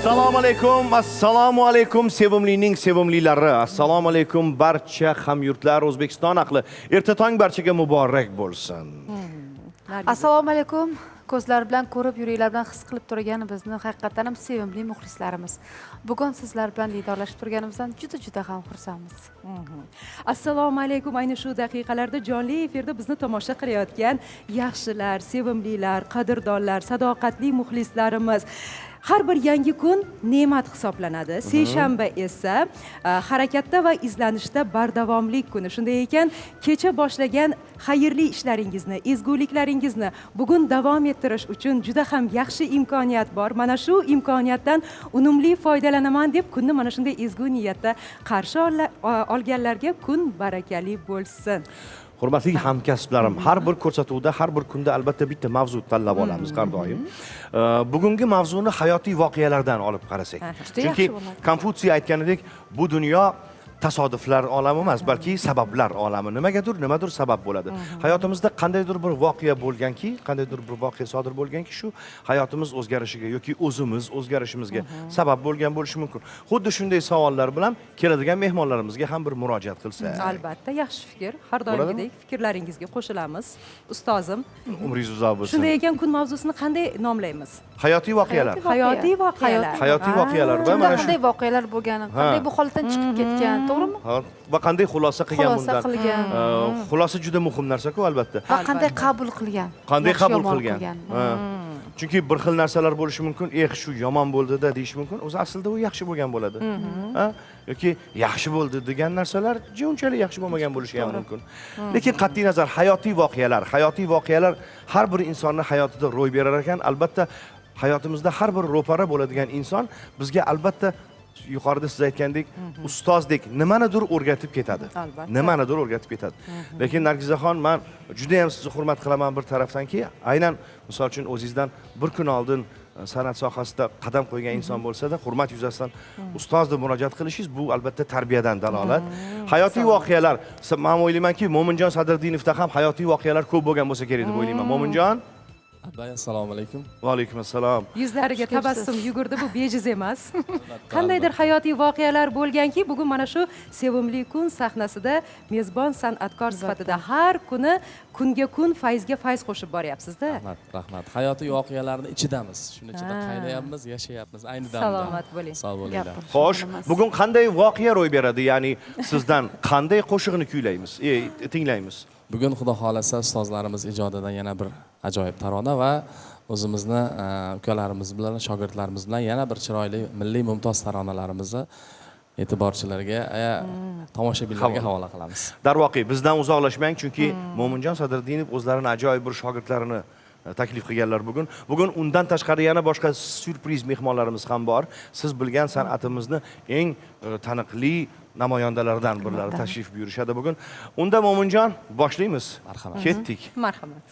Assalomu alaykum sevimlining sevimlilari. Assalomu alaykum barcha hamyurtlar, O'zbekiston ahli. Erta tong barchaga muborak bo'lsin. Assalomu alaykum. Ko'zlar bilan ko'rib, yuraklar bilan his qilib turgan bizni haqiqatan ham sevimli muxlislarimiz. Bugun sizlar bilan diydorlashib turganimizdan juda ham xursandmiz. Assalomu alaykum. Ayni shu daqiqalarda jonli efirda bizni tomosha qilayotgan yaxshilar, sevimlilar, qadrdonlar, sadoqatli muxlislarimiz. Har bir yangi kun ne'mat hisoblanadi. Seshanba esa harakatda va izlanishda bardavomlik kuni. Shunday ekan, kecha boshlagan xayrli ishlaringizni, ezguliklaringizni bugun davom ettirish uchun juda ham yaxshi imkoniyat bor. Mana shu imkoniyatdan unumli foydalanaman deb kunni mana shunday ezgu niyatda qarshi olganlarga kun barakali bo'lsin. Hurmatli hamkasblarim, har bir ko'rsatuvda, har bir kunda albatta bitta mavzu tanlab olamiz har doim. Bugungi mavzuni hayotiy voqealardan olib qarasak. Chunki Konfutsiy aytganidek, bu dunyo tasodiflar olami emas, balki sabablar olami. Nimadir sabab bo'ladi. Hayotimizda qandaydir bir voqea bo'lganki, qandaydir bir voqea sodir bo'lganki, shu hayotimiz o'zgarishiga yoki o'zimiz o'zgarishimizga sabab bo'lgan bo'lishi mumkin. Xuddi shunday savollar bilan keladigan mehmonlarimizga ham bir murojaat qilsak. Albatta, yaxshi fikr. Har doimgidek fikrlaringizga qo'shilamiz. Ustozim, umringiz uzoq bo'lsin. Shunday ekan, kun mavzusini qanday nomlaymiz? Hayotiy voqealar. Hayotiy voqealar. Hayotiy voqealar va mana shu qanday voqealar bo'lgani, qanday bu holatdan chiqib ketgan, to'g'rimi? Va qanday xulosa qilgan bundan. Xulosa juda muhim narsa-ku albatta. Va qanday qabul qilgan. Qanday qabul qilgan. Chunki bir xil narsalar bo'lishi mumkin. Shu yomon bo'ldi-da deyish mumkin. O'zi aslida u yaxshi bo'lgan bo'ladi. Yoki yaxshi bo'ldi degan narsalar unchalik yaxshi bo'lmagan bo'lishi ham mumkin. Lekin qat'iy nazar hayotiy voqealar har bir insonning hayotida ro'y berar ekan. Albatta hayotimizda har bir ro'para bo'ladigan inson bizga albatta yuqorida siz aytgandek, ustozdek nimanidir o'rgatib ketadi. Lekin Nargizaxon, men juda ham sizni hurmat qilaman bir tarafdanki, aynan misol uchun o'zingizdan bir kun oldin san'at sohasida qadam qo'ygan inson bo'lsa-da, hurmat yuzasidan ustoz deb murojaat qilishingiz bu albatta tarbiyadan dalolat. Hayotiy voqealar, men o'ylaymanki, Mo'minjon Sadriddinovda ham hayotiy voqealar ko'p bo'lgan bo'lsa kerak deb o'ylayman. Mo'minjon, assalomu alaykum. Va alaykum assalom. Yuzlariga tabassum yugurdi, bu bejiz emas. Qandaydir hayotiy voqealar bo'lganki, bugun mana shu sevimli kun sahnasida mezbon san'atkor sifatida har kuni kunga kun, fayzga fayz qo'shib boryapsiz-da. Rahmat. Hayotiy voqealarning ichidamiz. Shuning ichida qaynayapmiz, yashayapmiz ayni damda. Salomat bo'ling. Sog' bo'linglar. Xo'sh, bugun qanday voqea ro'y beradi? Ya'ni sizdan qanday qo'shiqni kuylaymiz, tinglaymiz? Bugun xudo xolasa ustozlarimiz ijodidan yana bir ajoyib tarona va o'zimizni ukalarimiz bilan, shogirdlarimiz bilan yana bir chiroyli milliy mumtoz taronalarimizni e'tiborchilarga, tomoshabinlarga havola qilamiz. Darvoqe, bizdan uzoqlashmang, chunki Mo'minjon Sadriddinov o'zlarini ajoyib bir shogirdlarini taklif qilganlar bugun. Bugun undan tashqari yana boshqa syurpriz mehmonlarimiz ham bor. Siz bilgan san'atimizni eng taniqli namoyandalaridan birlari tashrif buyurishadi bugun. Unda Mo'minjon, boshlaymiz. Marhamat. Ketdik. Marhamat.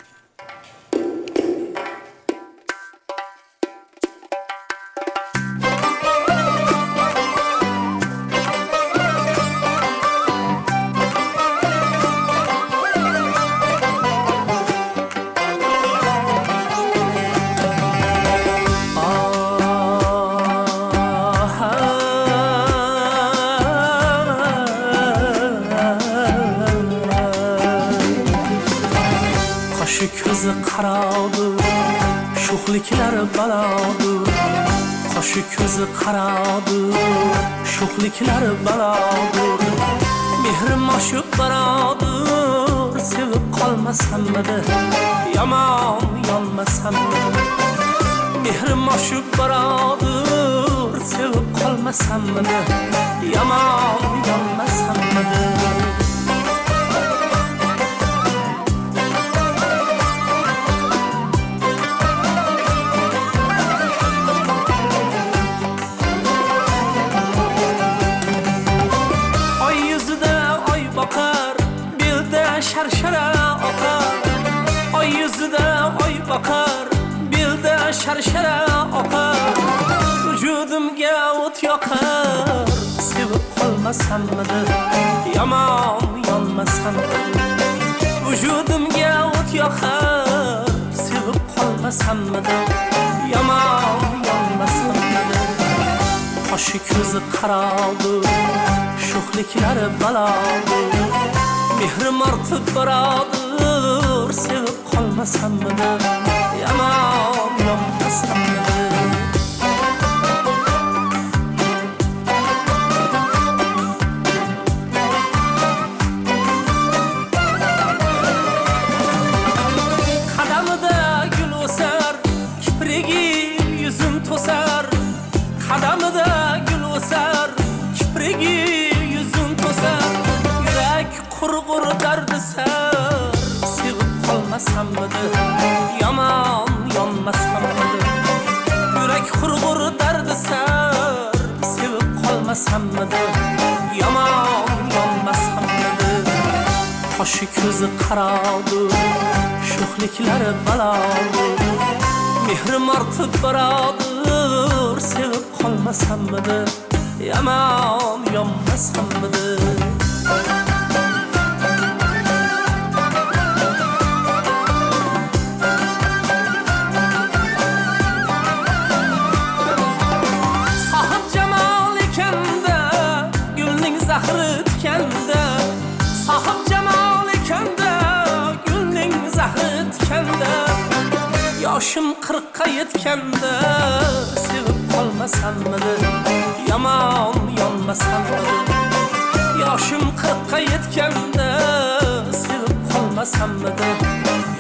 Ko'zi qaradi, sho'xliklar balodi. Qoshi ko'zi qaradi, sho'xliklar balodi. Mehrim oshib boradi, sevib qolmasammidi, yomon yonmasammidi. Mehrim oshib boradi, sevib qolmasammidi, yomon yonmasammidi. Sharshara oqar, oy yuzida oy boqar, belda sharshara oqar, vujudimga o't yoqar, sevib qolmasammidi, yomon yonmasammidi. Vujudimga o't yoqar, sevib qolmasammidi, yomon yonmasammidi. Qoshi ko'zi qaraldi, sho'xliklari balodir. Mehrim ortib boradir, sevib qolmasammidi, yomon yonmasammidi. Qadamida gul o'sar, kiprigi yuzim to'sar. Qadamida gul o'sar, kiprigi yuzim to'sar. Yurak qurg'ur dardi sar, sevib qolmasammidi, yomon yonmasammidi. Yurak qurg'ur dardi sar, sevib qolmasammidi, yomon yonmasammidi. Qoshi ko'zi qaraldi, sho'xliklari balodir. Mehrim ortib boradir, sevib qolmasammidi, yomon yonmasammidi. Sohib jamol ekanda, gulning zahri tikanda. Sohib jamol ekanda, gulning zahri tikanda. Yoshim 40 ga yetganda, sevib qolmasammidi, yomon yonmasammidi. Yoshim 40 ga yetganda, sevib qolmasammidi,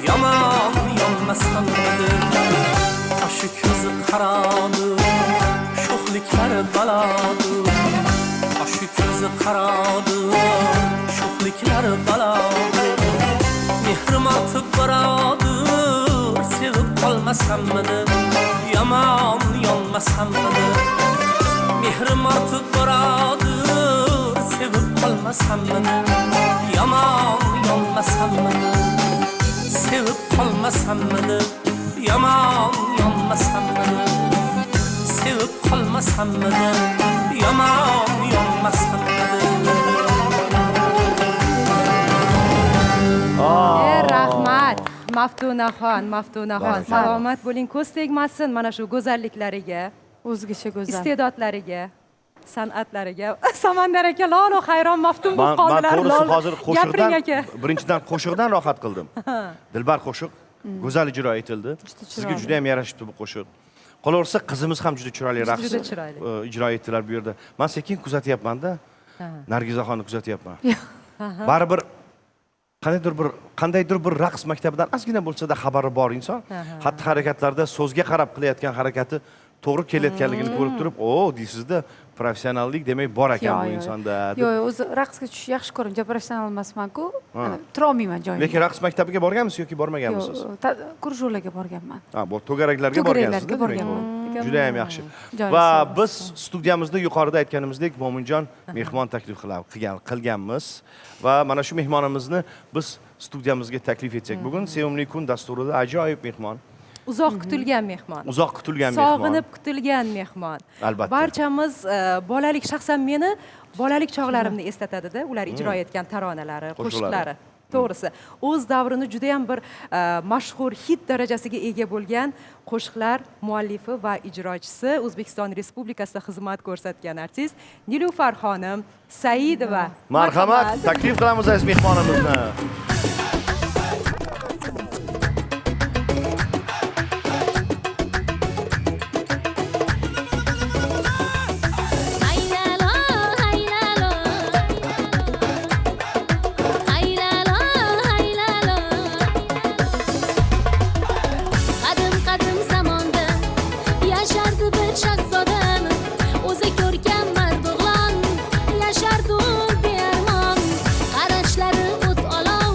yomon yonmasammidi. Qoshi ko'zi qaraldi, sho'xliklari balodir. Qoshi ko'zi qaraldi, sho'xliklari balodir. Mehrim ortib boradir, sevib qolmasammidi, yomon yonmasammidi. Mehrim ortib boradir, sevib qolmasammidi, yomon yonmasammidi. Sevib qolmasammidi, yomon yonmasammidi. Sevib qolmasammidi, yomon yonmasammidi. Rahmat. Maftunaxon, salomat bo'ling, ko'z tegmasin mana shu go'zalliklariga, O'zgacha go'zal. iste'dodlariga, san'atlariga. Samandar aka lolo hayron maftun bo'lib qoldilar. Men to'g'risi hozir gapiring aka. birinchidan qo'shiqdan rohat qildim. Dilbar qo'shiq go'zal ijro etildi. Sizga juda ham yarashibdi bu qo'shiq. Qolaversa qizimiz ham juda chiroyli raqs Juda chiroyli. ijro etdilar bu yerda. Men sekin kuzatyapman-da. Nargizaxonni kuzatyapman. Baribir qandaydir bir raqs maktabidan ozgina bo'lsa-da xabari bor inson. Xatti harakatlarda so'zga qarab qilayotgan harakati to'g'ri kelayotganligini ko'rib turib, "O, deysizda, professionallik demak bor ekan bu insonda." Yo'q, o'zi raqsga tushish yaxshi ko'raman. Professional emasman-ku. Turolmayman joyimda. Lekin raqs maktabiga borganmisiz yoki bormaganmisiz? Yo'q, kurjulaga borganman. Ha, bu to'garaklarga borgansiz-da. borganman. Juda ham yaxshi. Joy Va sog' biz studiyamizda yuqorida aytganimizdek Mo'minjon mehmon taklif qilganmiz va mana shu mehmonimizni biz studiyamizga taklif etsak. Bugun Sevimli kun dasturida ajoyib mehmon. Uzoq kutilgan mehmon. Uzoq kutilgan mehmon. Sog'inib kutilgan mehmon. Albatta. Barchamiz bolalik, shaxsan meni bolalik chog'larimni eslatadi-da, ular ijro etgan taronalari, qo'shiqlari. To'g'risi, o'z davrini juda ham bir mashhur hit darajasiga ega bo'lgan qo'shiqlar muallifi va ijrochisi, O'zbekiston Respublikasida xizmat ko'rsatgan artist Nilufar xonim Saidova. Marhamat, taklif qilamiz aziz mehmonimizni. Qarashlari o't olov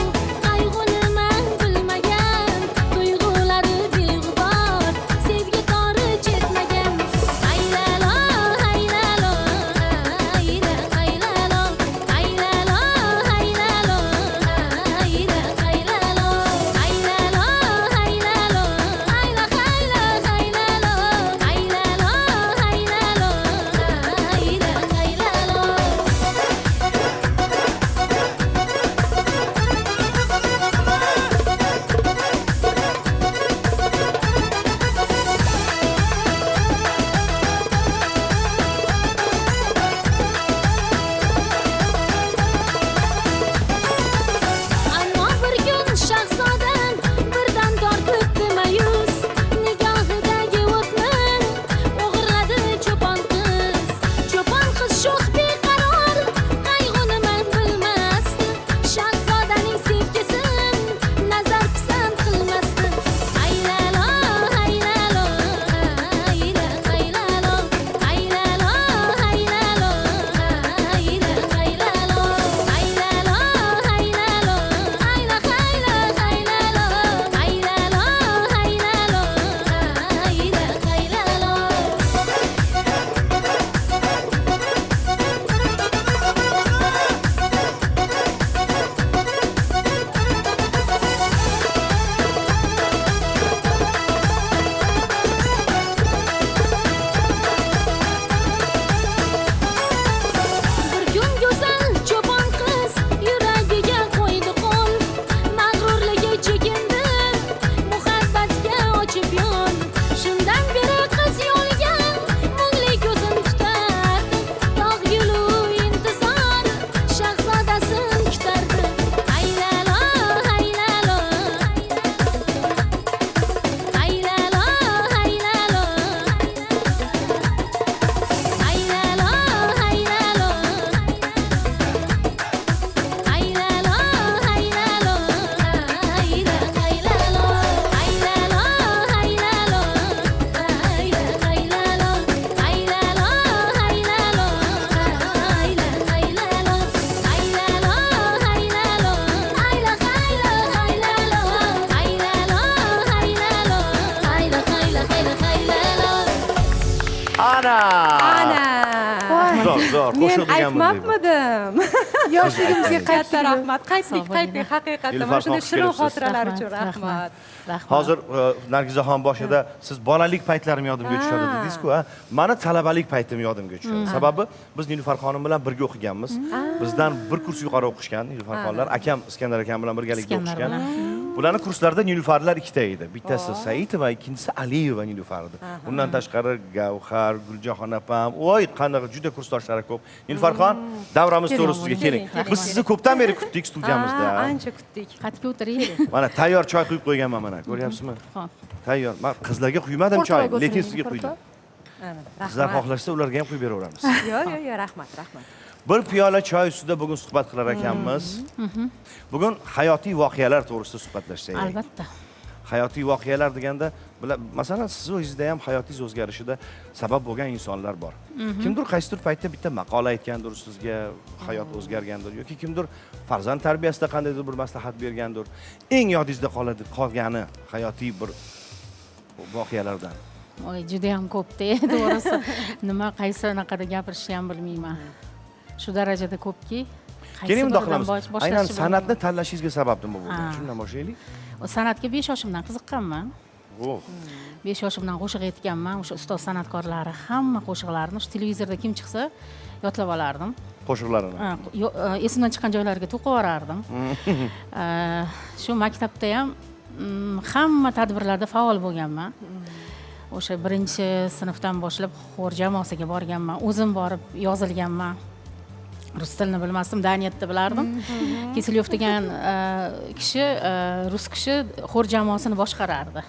Ana! Zo'r, Men qo'shiq deganman. aytmabmidim. Yoshligimizga Katta rahmat. Qaytdik, haqiqatdan. Nilufar Mana shunday xoh shirin kelibsiz. xotiralar uchun rahmat. Hozir Nargizaxon boshida siz bolalik paytlarim yodimga tushadi dedingiz-ku, ha? Mani talabalik paytim yodimga tushadi. Sababi biz Nilufar xonim bilan birga o'qiganmiz. Bizdan bir kurs yuqori o'qishgan Nilufar xonlar. Akam Iskandar akam bilan birgalikda o'qishgan. Bularning kurslarida Nilufarlar ikkita edi. Bittasi Saidova, ikkinchisi Aliyeva Nilufar edi. Undan tashqari Gavhar, Guljoxon opam, voy qanaqa juda kursdoshlari ko'p. Nilufarxon, davramiz to'g'risiga keling. Biz sizni ko'pdan beri kutdik studiyamizda. Ancha kutdik. Qatga o'tiring. Mana tayyor choy quyib qo'yganman mana. Ko'ryapsizmi? Tayyor. Men qizlarga quymadim choy, lekin sizga quydim. Qizlar xohlashsa ularga ham quyib beraveramiz. Yo'q, rahmat. Bir piyola choy ustida bugun suhbat qilar ekanmiz. Bugun hayotiy voqealar to'g'risida suhbatlashsak. Albatta. Hayotiy voqealar deganda, masalan, siz o'zingizda ham hayotingiz o'zgarishida sabab bo'lgan insonlar bor. Kimdir qaysidir paytda bitta maqola aytgandir sizga, hayot o'zgargandir yoki kimdir farzand tarbiyasida qandaydir bir maslahat bergandir. Eng yodingizda qolgani hayotiy bir voqealardan. Voy, juda ham ko'p-da, to'g'risi. Nima qaysi anaqada gapirishni ham bilmayman. Shu darajada ko'pki. Keling bundoq qilamiz. Aynan san'atni tanlashingizga sabab nima bo'lgan? Shundan boshlaylik. San'atga 5 yoshimdan qiziqqanman. 5 yoshimdan qo'shiq aytganman. O'sha ustoz san'atkorlari hamma qo'shiqlarini shu televizorda kim chiqsa yotlab olardim. Qo'shiqlarini. Esimdan chiqqan joylariga to'qib yuborardim. Shu maktabda ham hamma tadbirlarda faol bo'lganman. O'sha 1-sinfdan boshlab xor jamoasiga borganman. O'zim borib yozilganman. Rus tilini bilmasdim, Daniyatda bilardim. Kisilyov degan kishi, rus kishi xor jamoasini boshqarardi.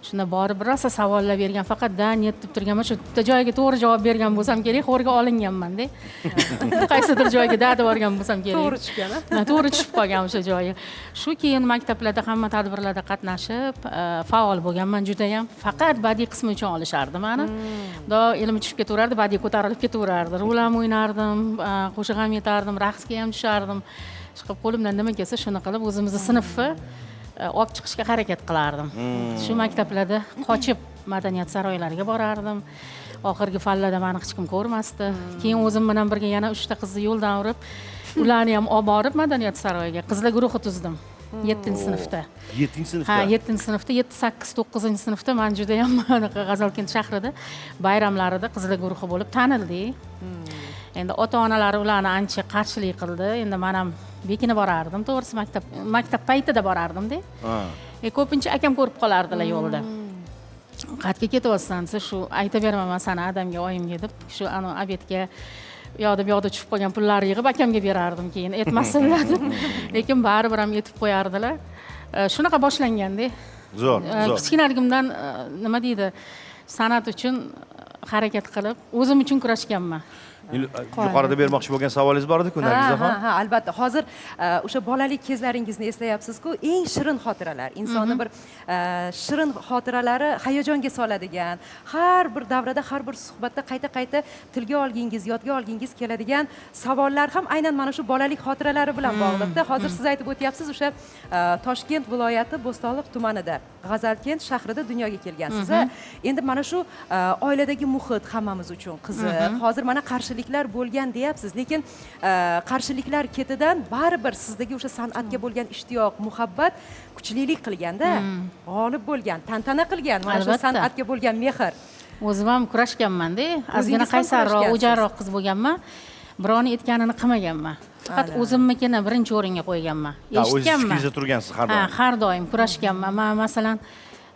Shunda borib rosa savollar bergan, faqat Daniyat deb turganman, shu bitta joyiga to'g'ri javob bergan bo'lsam kerak, xorga olinganman-da. Qaysidir joyga dadi borgan bo'lsam kerak. To'g'ri tushgan, ha? To'g'ri tushib qolgan o'sha joyi. Shu keyin maktablarda hamma tadbirlarda qatnashib, faol bo'lganman juda ham. Faqat badiiy qismi uchun olishardi meni. Doim tushib ketaverardi, badiiy ko'tarilib ketaverardi. Rol ham o'ynardim, qo'shiq ham aytardim, raqsga ham tushardim. Chiqib qo'limdan nima kelsa shuni qilib o'zimizni sinfni olib chiqishga harakat qilardim. Shu maktablarda qochib madaniyat saroylariga borardim. Oxirgi fallada meni hech kim ko'rmasdi. Keyin o'zim bilan birga yana 3 ta qizni yo'ldan urib, ularni ham olib borib madaniyat saroyiga qizlar guruhi tuzdim. 7-sinfda. 7-sinfda. Ha, 7-sinfda, 7, 8, 9-sinfda men juda ham G'azalkent shahrida bayramlarida qizlar guruhi bo'lib tanildik. Endi ota-onalari ularni ancha qarshilik qildi. Endi men ham bekinib borardim, to'g'risi maktab paytida borardim-da. Ko'pincha akam ko'rib qolardilar yo'lda. Qatga ketyapsan, shu aytib beraman sana adamga, oyimga deb, shu ana obedga yo'da tushib qolgan pullarni yig'ib akamga berardim, keyin aytmasinlar deb. Lekin baribir ham yetib qo'yardilar. Shunaqa boshlanganda. Zo'r. Kichkinaligimdan nima deydi, san'at uchun harakat qilib, o'zim uchun kurashganman. Yuqorida bermoqchi bo'lgan savolingiz bor edi-ku, Nargizaxon? Ha, albatta. Hozir o'sha bolalik kezlaringizni eslayapsiz-ku, eng shirin xotiralar, insonni bir shirin xotiralari hayajonga soladigan, har bir davrada, har bir suhbatda qayta-qayta tilga olgingiz, yodga olgingiz keladigan savollar ham aynan mana shu bolalik xotiralari bilan bog'liqda. Hozir siz aytib o'tyapsiz, o'sha Toshkent viloyati Bo'stonliq tumanida, G'azalkent shahrida dunyoga kelgansiz. Endi mana shu oiladagi muhit hammamiz uchun qiziq. Hozir mana qarshiliklar bo'lgan deyapsiz, lekin qarshiliklar ketidan baribir sizdagi o'sha san'atga bo'lgan ishtiyoq, muhabbat kuchlilik qilganda, g'olib bo'lgan, tantana qilgan mana shu san'atga bo'lgan mehr. O'zim ham kurashganman-da, ozgina qaysarroq, o'jarroq qiz bo'lganman. Birovni aytganini qilmaganman. Faqat o'zimnikini birinchi o'ringa qo'yganman. Eshitganman. O'zingiz turgansiz har doim. Ha, har doim kurashganman. Men masalan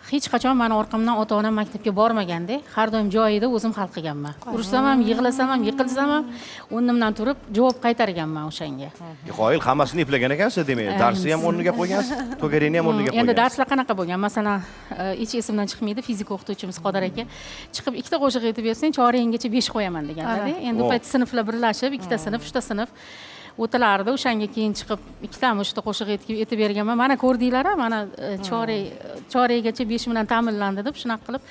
hech qachon meni orqamdan ota-onam maktabga bormaganda, har doim joyida o'zim hal qilganman. Urushsam ham, yig'lasam ham, yiqilsam ham o'rnimdan turib javob qaytarganman o'shanga. Qoyil hammasini eplagan ekansiz, demak. Darsni ham o'rniga qo'ygansiz, to'garini ham o'rniga qo'ygansiz. Endi darslar qanaqa bo'lgan? Masalan, hech esimdan chiqmaydi, fizika o'qituvchimiz Qodir aka chiqib ikkita qo'shiq aytib bersang, choragingacha 5 qo'yaman deganlar. Endi u payt sinflar birlashib, ikkita sinf, 3ta sinf o'tilardi. O'shanga keyin chiqib ikkitami 3ta qo'shiq aytib berganman. Mana ko'rdinglar-a, mana chorakgacha 5 bilan ta'minlandi deb shunaqa qilib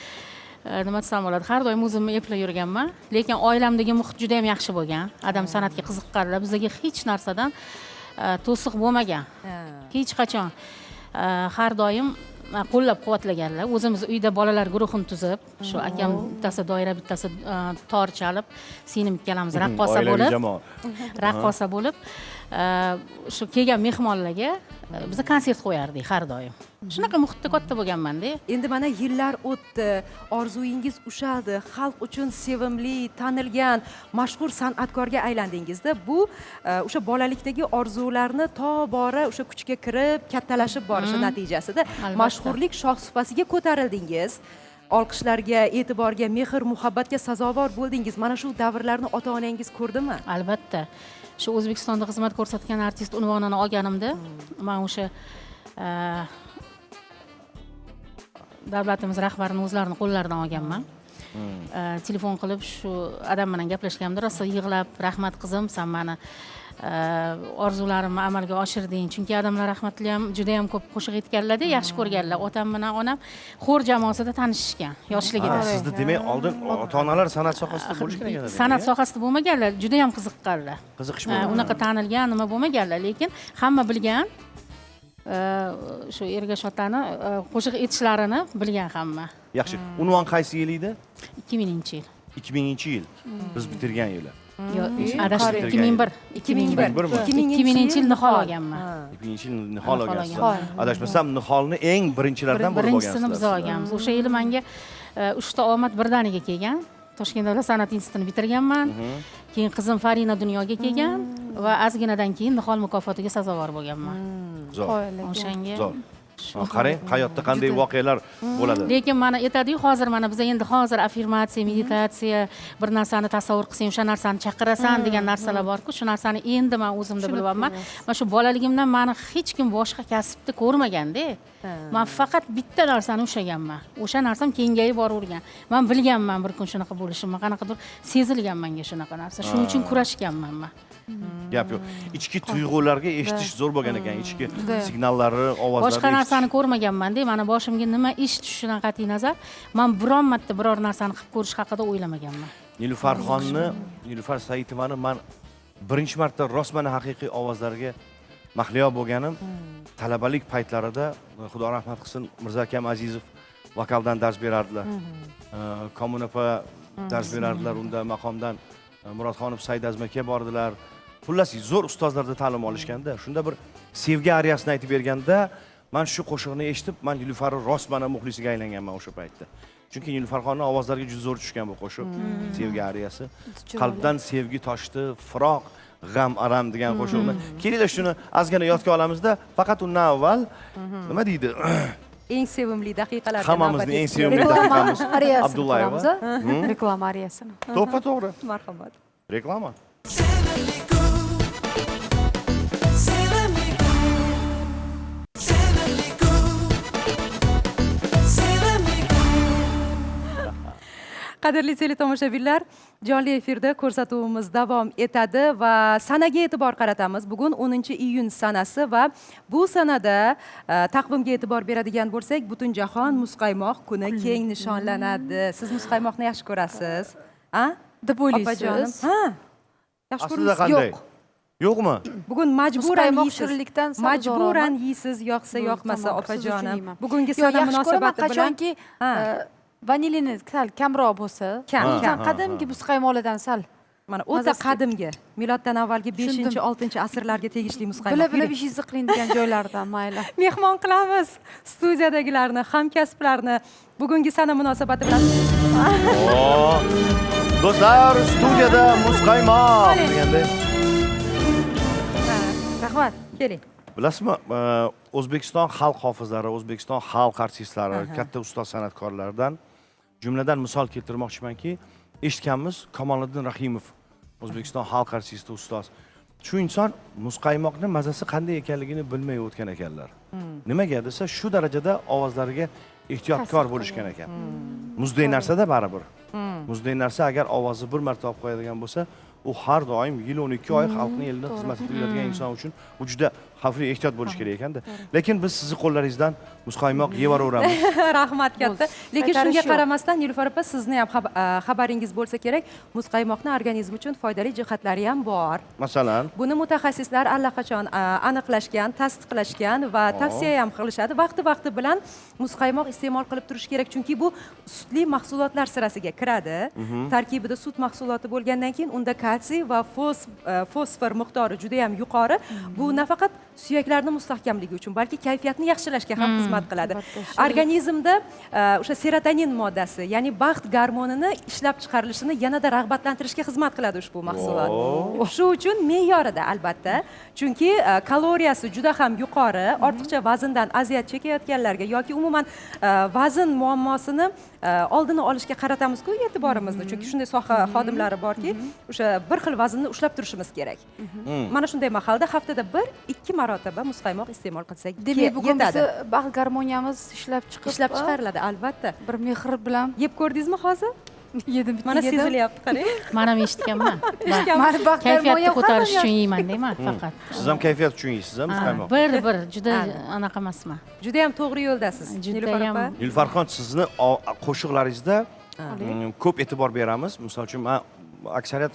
nima desam bo'ladi, har doim o'zimni eplab yurganman. Lekin oilamdagi muhit juda ham yaxshi bo'lgan. Adam san'atga qiziqqanlar, bizga hech narsadan to'siq bo'lmagan. Hech qachon har doim qo'llab quvvatlaganlar. O'zimiz uyda bolalar guruhini tuzib, shu akam bittasi doira, bittasi tor chalib, singlim ikkalamiz raqqosa Oilaviy bo'lib, jamoa. raqqosa bo'lib, shu kelgan mehmonlarga biz konsert qo'yardik har doim. Shunaqa muhitda katta bo'lganman-da. Endi mana yillar o'tdi, orzuyingiz ushaldi, xalq uchun sevimli, tanilgan, mashhur san'atkorga aylandingizda, bu o'sha bolalikdagi orzularni tobora o'sha kuchga kirib, kattalashib borishi natijasida Albatta. mashhurlik shohsupasiga ko'tarildingiz. Olqishlarga, e'tiborga, mehr, muhabbatga sazovor bo'ldingiz. Mana shu davrlarni ota-onangiz ko'rdimi? Albatta. Shu O'zbekistonda xizmat ko'rsatgan artist unvonini olganimda, men o'sha davlatimiz rahbarining o'zlarini qo'llaridan olganman. Telefon qilib shu odam bilan gaplashganimda rosa yig'lab, rahmat qizim, sen meni orzularimni amalga oshirding. Chunki odamlar rahmatli ham juda ham ko'p qo'shiq aytganlar-da, yaxshi ko'rganlar. Otam bilan onam xor jamoasida tanishishgan yoshligida. Sizni demak oldin ota-onalar san'at sohasida bo'lishgan ekan. San'at sohasida bo'lmaganlar, juda ham qiziqqanlar. Qiziqish bo'lgan. Unaqa tanilgan nima bo'lmaganlar, lekin hamma bilgan. Shu Ergash otani qo'shiq aytishlarini bilgan hamma. Yaxshi. Unvon qaysi yil edi? 2000-yil. 2000-yil. Biz bitirgan yili. Yo'q, adashib 2001. 2000-yil nihol olganman. 2000-yil nihol olgansiz. Adashmasam niholni eng birinchilardan bo'lib Birinchisini olgansizlar. biz olganmiz. O'sha yili menga 3 ta omad birdaniga kelgan. Toshkent davlat san'at institutini bitirganman. Keyin qizim Farina dunyoga kelgan va ozginadan keyin nihol mukofotiga sazovor bo'lganman. Zo'r. O'shanga Zo'r. Qarang, hayotda qanday voqealar bo'ladi. Lekin mana aytadi-yu, hozir mana biz endi hozir affirmatsiya, meditatsiya, bir narsani tasavvur qilsang, o'sha narsani chaqirasan degan narsalar bor-ku, shu narsani endi men o'zimda bilyapman. Mana shu bolaligimdan meni hech kim boshqa kasbda ko'rmaganda. Men faqat bitta narsani ushlaganman. O'sha narsam kengayib boravergan. Men bilganman bir kun shunaqa bo'lishini, qanaqadir sezilgan menga shunaqa narsa. Shuning uchun kurashganman men. Gap yo'q. Ichki tuyg'ularga eshitish zo'r bo'lgan ekan, ichki signallari, ovozlari. Boshqa narsani ko'rmaganman-da, mana boshimga nima ish tushishidan qat'iy nazar, men biron marta biror narsani qilib ko'rish haqida o'ylamaganman. Nilufarxonni, Nilufar Saitovani men birinchi marta rostmana haqiqiy ovozlarga mahliyo bo'lganim talabalik paytlarida, Xudo rahmat qilsin, Mirzakam Azizov vokaldan dars berardilar. Komun opa dars berardilar, unda maqomdan Murodxonov Saidazim aka bordilar. Xullas, zo'r ustozlarda ta'lim olishganda, shunda bir sevgi ariyasini aytib berganda, men shu qo'shiqni eshitib, men Nilufarni rostmana muxlisiga aylanganman o'sha paytda. Chunki Nilufarxonning ovozlariga juda zo'r tushgan bu qo'shiq, sevgi ariyasi. Qalbdan sevgi toshdi, firoq, g'am aram degan qo'shiqni. Kelinglar shuni ozgina yodga olamizda, faqat undan avval nima deydi? Eng sevimli daqiqalar. Hammamizning eng sevimli daqiqamiz Abdullayeva. Reklama ariyasini. To'g'ri. Marhamat. Reklama. Qadrli teletomoshabinlar, jonli efirda ko'rsatuvimiz davom etadi va sanaga e'tibor qaratamiz. Bugun 10-iyun sanasi va bu sanada taqvimga e'tibor beradigan bo'lsak, Butunjahon muzqaymoq kuni keng nishonlanadi. Siz muzqaymoqni yaxshi ko'rasiz? Ha? Deb o'ylaysiz? Ha. Yaxshi Aslida ko'rasiz? qanday? Yo'qmi? Bugun majburan Muzqaymoq yeysiz. shirinlikdan sal Majburan yeysiz, yoqsa yoqmasa Tamom, siz uchun opajonim. yeyman. Bugungi Yo'q, sana yaxshi ko'raman, munosabati bilan qachonki vanilini sal kamroq bo'lsa, Kam. qadimgi muzqaymoqlardan sal mana o'ta mazasi- qadimgi, miloddan avvalgi 5-6 Tushundim. asrlarga tegishli muzqaymoq. bila-bila ishingizni qiling degan joylardan mayli. Mehmon qilamiz studiyadagilarni, hamkasblarni bugungi sana munosabati bilan. Do'stlar, studiyada muzqaymoq deganday. Rahmat, keling. Bilasizmi, O'zbekiston xalq hofizlari, O'zbekiston xalq artistlari, katta ustoz san'atkorlardan jumladan misol keltirmoqchimanki, eshitganmiz Kamoliddin Rahimov, O'zbekiston xalq artisti ustoz. Shu inson muzqaymoqning mazasi qanday ekanligini bilmay o'tgan ekanlar. Nimaga desa, shu darajada ovozlariga ehtiyotkor bo'lishgan ekan. Muzday narsada baribir. Muzday narsa agar ovozi bir marta olib qo'yadigan bo'lsa, u har doim yil 12 oy xalqning elini xizmat qiladigan inson uchun bu juda xavfli ehtiyot bo'lish kerak ekanda. Lekin biz sizni qo'llaringizdan muzqaymoq yevaveramiz. Rahmat katta. Lekin Qaytarish shunga yo'q. qaramasdan Nilufar opa sizni ham xabaringiz bo'lsa kerak, muzqaymoqni organizm uchun foydali jihatlari ham bor. Masalan, Buni mutaxassislar allaqachon aniqlashgan, tasdiqlashgan va tavsiya ham qilishadi. Vaqti bilan muzqaymoq iste'mol qilib turish kerak, chunki bu sutli mahsulotlar sirasiga kiradi. Tarkibida sut mahsuloti bo'lgandan keyin unda kalsiy va fosfor miqdori juda ham yuqori. Bu nafaqat suyaklarni mustahkamligi uchun, balki kayfiyatni yaxshilashga ham xizmat qiladi. Organizmda o'sha serotonin moddasi, ya'ni baxt gormonini ishlab chiqarilishini yanada rag'batlantirishga xizmat qiladi ushbu mahsulot. Shu uchun me'yorida albatta, chunki kaloriyasi juda ham yuqori, ortiqcha vazndan aziyat chekayotganlarga yoki umuman vazn muammosini oldini olishga qaratamiz-ku e'tiborimizni, chunki shunday soha xodimlari borki, o'sha bir xil vaznni ushlab turishimiz kerak. Mana shunday mahalda haftada 1-2 marotaba muzqaymoq iste'mol qilsak Demak, bugun yetadi. bizni baxt garmoniyamiz ishlab Chiqariladi albatta. bir mehr bilan Yeb ko'rdingizmi hozir? yedim. Mana sezilyapti, qarang. Men ham eshitganman. Mani baxt Kayfiyatni garmoniyam ko'tarish hamma uchun yeyman deyman faqat. siz ham kayfiyat uchun yeysiz, muzqaymoq. Bir juda anaqa emasman. Juda ham to'g'ri yo'ldasiz. Nilufar Judayam opa. Nilfarxon, sizni qo'shiqlaringizda ko'p e'tibor beramiz. Misol uchun, men aksariyat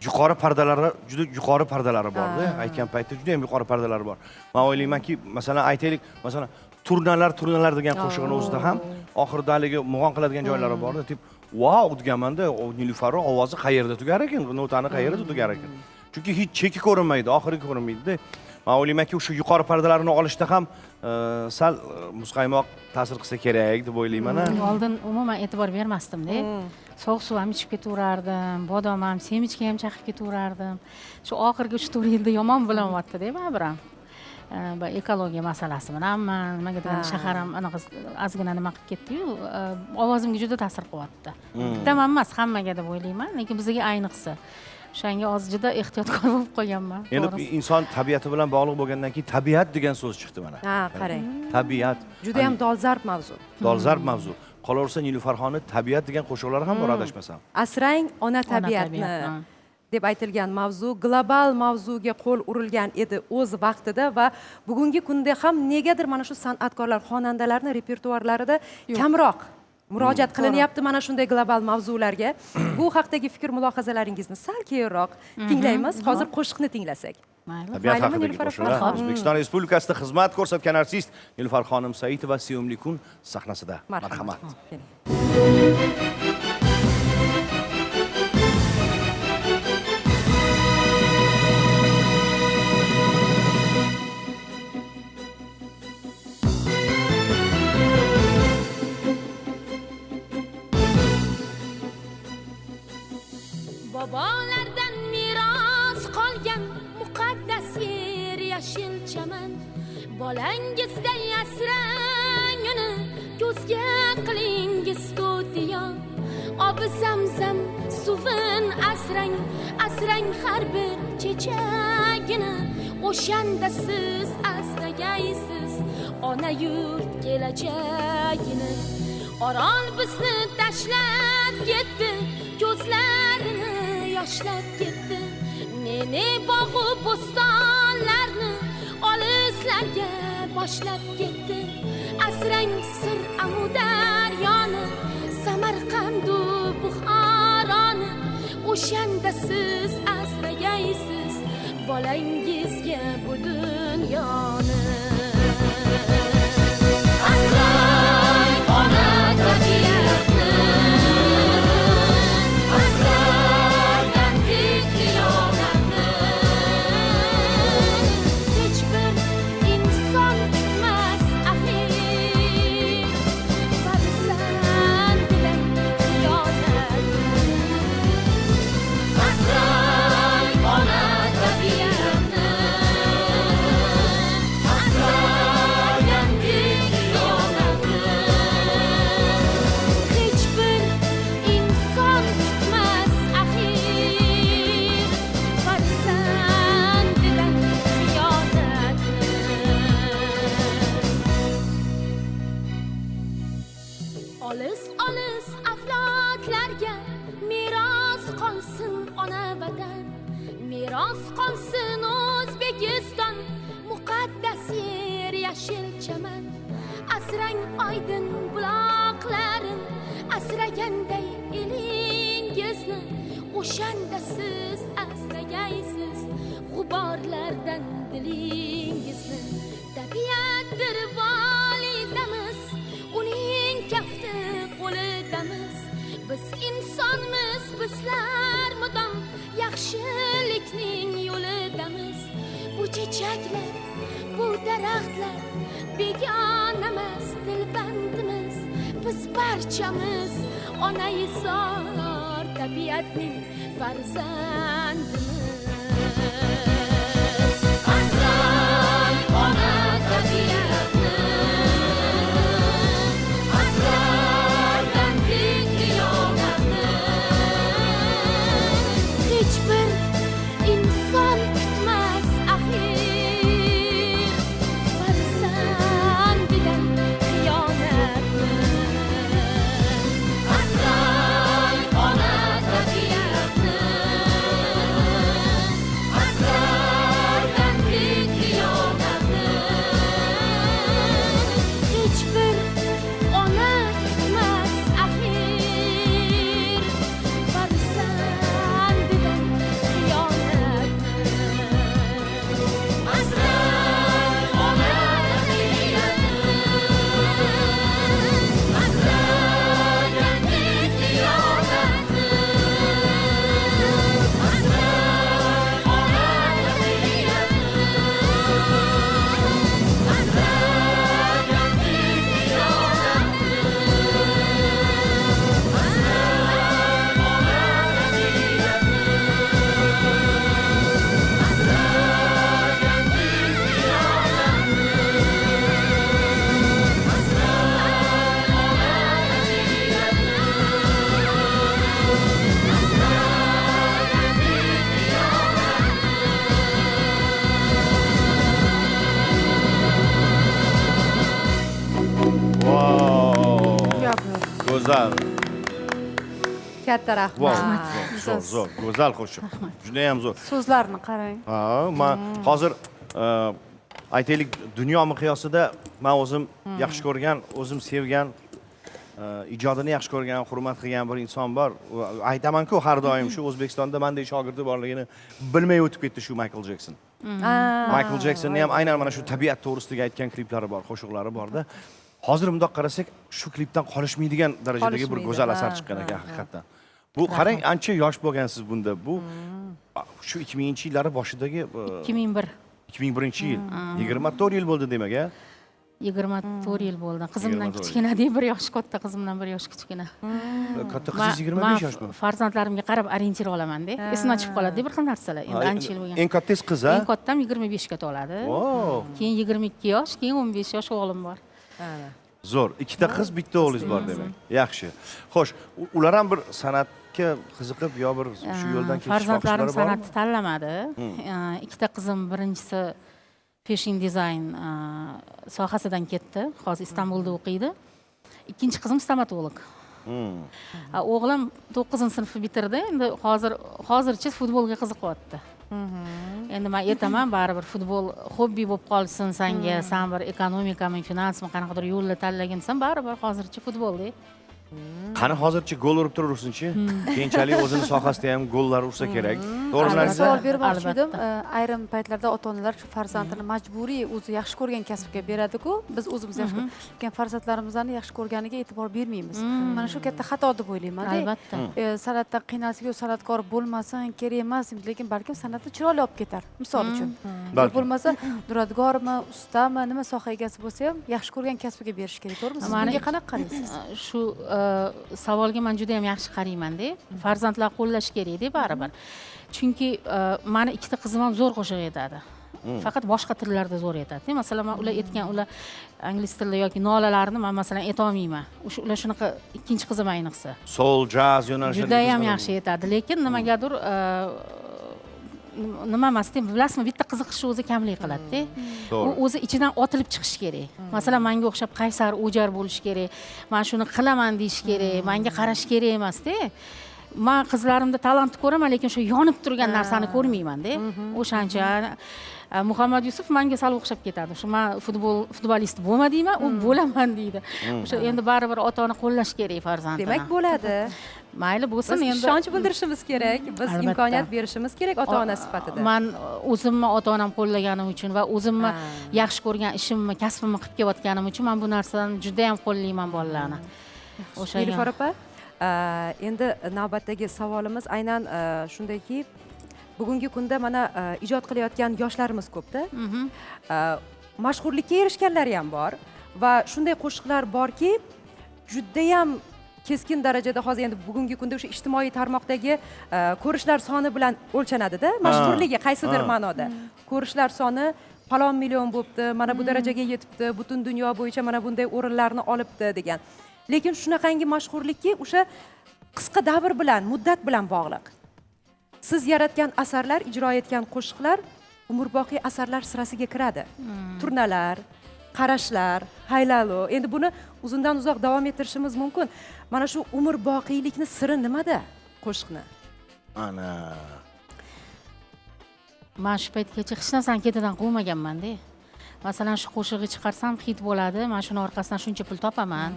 yuqori pardalari, juda yuqori pardalari bor-da. Aytgan paytda juda ham yuqori pardalari bor. Men o'ylaymanki, masalan, aytaylik, masalan, turnalar degan qo'shig'ini o'zida ham oxirida haligi mug'on qiladigan joylari bor-da, deb wow deganmanda, Nilufarning ovozi qayerda tugar ekan, notani qayerda tugar ekan. Chunki hech cheki ko'rinmaydi, oxiri ko'rinmaydi-da. Men o'ylaymanki, o'sha yuqori pardalarni olishda ham sal muzqaymoq ta'sir qilsa kerak deb o'ylayman. Oldin umuman e'tibor bermasdim-da. Sovuq suv ham ichib ketaverardim, bodom ham, semichka ham chaqib ketaverardim. Shu oxirgi 3-4 yilda yomon bo'lyapti-da baribir ham. Ekologiya masalasi bilan nimagadir shahar ham anaqa ozgina nima qilib ketdi-yu, ovozimga juda ta'sir qilyapti. Bittaman emas, hammaga deb o'ylayman, lekin bizga ayniqsa. O'shanga hozir juda ehtiyotkor bo'lib qolganman. Endi inson tabiati bilan bog'liq bo'lgandan keyin tabiat degan so'z chiqdi mana. Ha, qarang. Tabiat. Juda ham dolzarb mavzu. Dolzarb mavzu. Qolaversa Nilufarxonning tabiat degan qo'shiqlari ham bor adashmasam. Asrang ona tabiatni deb aytilgan mavzu global mavzuga qo'l urilgan edi o'z vaqtida va bugungi kunda ham negadir mana shu san'atkorlar, xonandalarning repertuarlarida kamroq murojaat qilinyapti mana shunday global mavzularga. Bu haqdagi fikr mulohazalaringizni sal keyinroq tinglaymiz. Hozir qo'shiqni tinglasak. Tabiat haqidagi qo'shiqlar O'zbekiston Respublikasida xizmat ko'rsatgan artist Nilfarxonim Saidova Sevimli kun sahnasida. Marhamat. Bobolardan miros qolgan muqaddas yer yashil chaman, bolangizday asrang uni, ko'zga qilingiz to'tiyo. Obi zamzam suvin asrang, asrang har bir chechagini, o'shanda siz asragaysiz ona yurt kelajagini. Orol bizni tashlab ketdi, ko'zlarini yoshlab ketdi. Ne bog'u bo'stonlarni olislarga boshlab ketdi. Asrang sir amudaryoni, Samarqandu Buxoroni, o'shanda siz asragaysiz bolangizga bu dunyoni. Asrang ona tabiatni, olis avlodlarga miros qolsin ona vatan, miros qolsin O'zbekiston oydin buloqlarin asraganday elingizni o'shanda siz asragaysiz g'uborlardan dilingizni tabiatdir volidamiz uning kafti qo'lidamiz biz insonmiz bizlar mudom yaxshilikning yo'lidamiz bu chechaklar bu daraxtlar begonamas dilbandimiz biz barchamiz onai zor tabiatning farzandimiz asrang ona tabiatni asragan diyonatni hech bir inson kutmas axir farzandidan xiyonatni asrang ona tabiatni asragan diyonatni hech bir ona kutmas axir farzandidan xiyonatni asrang ona tabiatni asragan diyonatni asrang ona Wow. Yo'q, Go'zal. katta Wow. rahmat. Zo'r, zo'r. Go'zal qo'shiq. Juda ham zo'r. So'zlarni qarang. Ha, men hozir aytaylik dunyo miqyosida men o'zim yaxshi ko'rgan, o'zim sevgan, ijodini yaxshi ko'rgan, hurmat qilgan bir inson bor. Aytaman-ku har doim shu O'zbekistonda mendek shogirdi borligini bilmay o'tib ketdi shu Michael Jackson. Michael Jacksonning ham aynan mana shu tabiat to'g'risidagi aytgan kliplari bor, qo'shiqlari borda. Hozir bundoq qarasak, shu klipdan qolishmaydigan darajadagi bir go'zal asar chiqqan ekan haqiqatan. Bu qarang, ancha yosh bo'lgansiz bunda. Bu shu 2000-yillar boshidagi 2001 2001-yil. 24 yil bo'ldi demak, a? 24 yil bo'ldi. Qizimdan 24 kichkina deb, bir yosh katta, qizimdan bir yosh kichkina. Katta qizingiz 25 yoshmi? Farzandlarimga qarab orientir olamanda. Esimdan chiqib qoladi bir xil narsalar. Endi ancha yil bo'lgan. Eng kattangiz qiz, a? Eng kattam 25 ga to'ladi. Wow. Keyin 22 yosh, keyin 15 yosh o'g'lim bor. Zo'r. Ikkita qiz, bitta o'g'lingiz bor demak. Yaxshi. Xo'sh, ular ham bir san'atga qiziqib yo bir shu yo'ldan ketish Farzandlarim xohishlari bormi? san'atni tanlamadi. Ikkita qizim, birinchisi fashion dizayn sohasidan ketdi. Hozir Istanbulda o'qiydi. Ikkinchi qizim stomatolog. O'g'lim 9-sinfni bitirdi. Endi hozircha futbolga qiziqyapti. Endi men aytaman, baribir futbol hobbi bo'lib qolsin senga, sen bir ekonomikami, finansmi qanaqadir yo'lni tanlagin desam, baribir hozircha futbolda. Qani hozircha gol urib turursin-chi? Keyinchalik o'zini sohasida ham gollar ursa kerak. To'g'ri Savol bermoqchi edim. Ayrim paytlarda ota-onalar shu farzandini majburiy o'zi yaxshi ko'rgan kasbga beradi-ku, biz o'zimiz yaxshi ko'rgan farzandlarimizni yaxshi ko'rganiga e'tibor bermaymiz. Mana shu katta xato deb o'ylayman. Albatta. San'atdan qiynalsa-yu san'atkor bo'lmasin, kerak emas, lekin balkim san'atni chiroyli olib ketar. Misol uchun. Bo'lmasa, duradgormi, ustami, nima soha egasi bo'lsa ham yaxshi ko'rgan kasbiga berish kerak, to'g'rimi? Siz bunga qanaqa qaraysiz? Shu savolga men juda ham yaxshi qarayman-da. Farzandlar qo'llash kerak-da baribir. Chunki meni ikkita qizim ham zo'r qo'shiq aytadi. Faqat boshqa tillarda zo'r aytadi. Masalan, men ular aytgan ingliz tilida yoki nolalarni men masalan ayta olmayman. Ular shunaqa ikkinchi qizim ayniqsa. Soul, jazz yo'nalishida Juda ham yaxshi aytadi, lekin nimagadir nima emasda, bilasizmi, bitta qiziqish o'zi kamlik qiladi-da. U o'zi ichidan otilib chiqish kerak. Masalan, menga o'xshab qaysar, o'jar bo'lish kerak. Men shuni qilaman deyish kerak, menga qarash kerak emas-da. man qizlarimda talantni ko'raman, lekin shu yonib turgan narsani ko'rmayman-da. O'shancha Muhammad Yusuf menga sal o'xshab ketadi. Shu men futbolist bo'lmadimman, u bo'laman deydi. O'sha endi baribir ota-ona qo'llash kerak farzandni. Demak bo'ladi. Mayli bo'lsin Biz endi. ishonch bildirishimiz kerak, biz Albatta. imkoniyat berishimiz kerak ota-ona sifatida. Men o'zimni ota-onam qo'llaganim uchun va o'zimni yaxshi ko'rgan ishimni, kasbimni qilib kelayotganim uchun men bu narsani juda ham qo'llayman bolalarni. O'sha Nilufar opa, endi navbatdagi savolimiz aynan shundayki, bugungi kunda mana ijod qilayotgan yoshlarimiz ko'pda. Mashhurlikka erishganlar ham bor va shunday qo'shiqlar borki, juda ham keskin darajada hozir endi bugungi kunda o'sha ijtimoiy tarmoqdagi ko'rishlar soni bilan o'lchanadi-da, mashhurligi qaysidir ma'noda. Ko'rishlar soni falon million bo'libdi, mana bu darajaga yetibdi, butun dunyo bo'yicha mana bunday o'rinlarni olibdi degan. Lekin shunaqangi mashhurlikki o'sha qisqa davr bilan, muddat bilan bog'liq. Siz yaratgan asarlar, ijro etgan qo'shiqlar umrboqiy asarlar sirasiga kiradi. Turnalar, qarashlar, haylalo. Endi buni uzundan uzoq davom ettirishimiz mumkin. Mana shu umrboqiylikni siri nimada qo'shiqni? Ana. Men shu paytgacha hech narsani ketidan quvmaganman-da. Masalan, shu qo'shig'i chiqarsam hit bo'ladi, men shuni orqasidan shuncha pul topaman.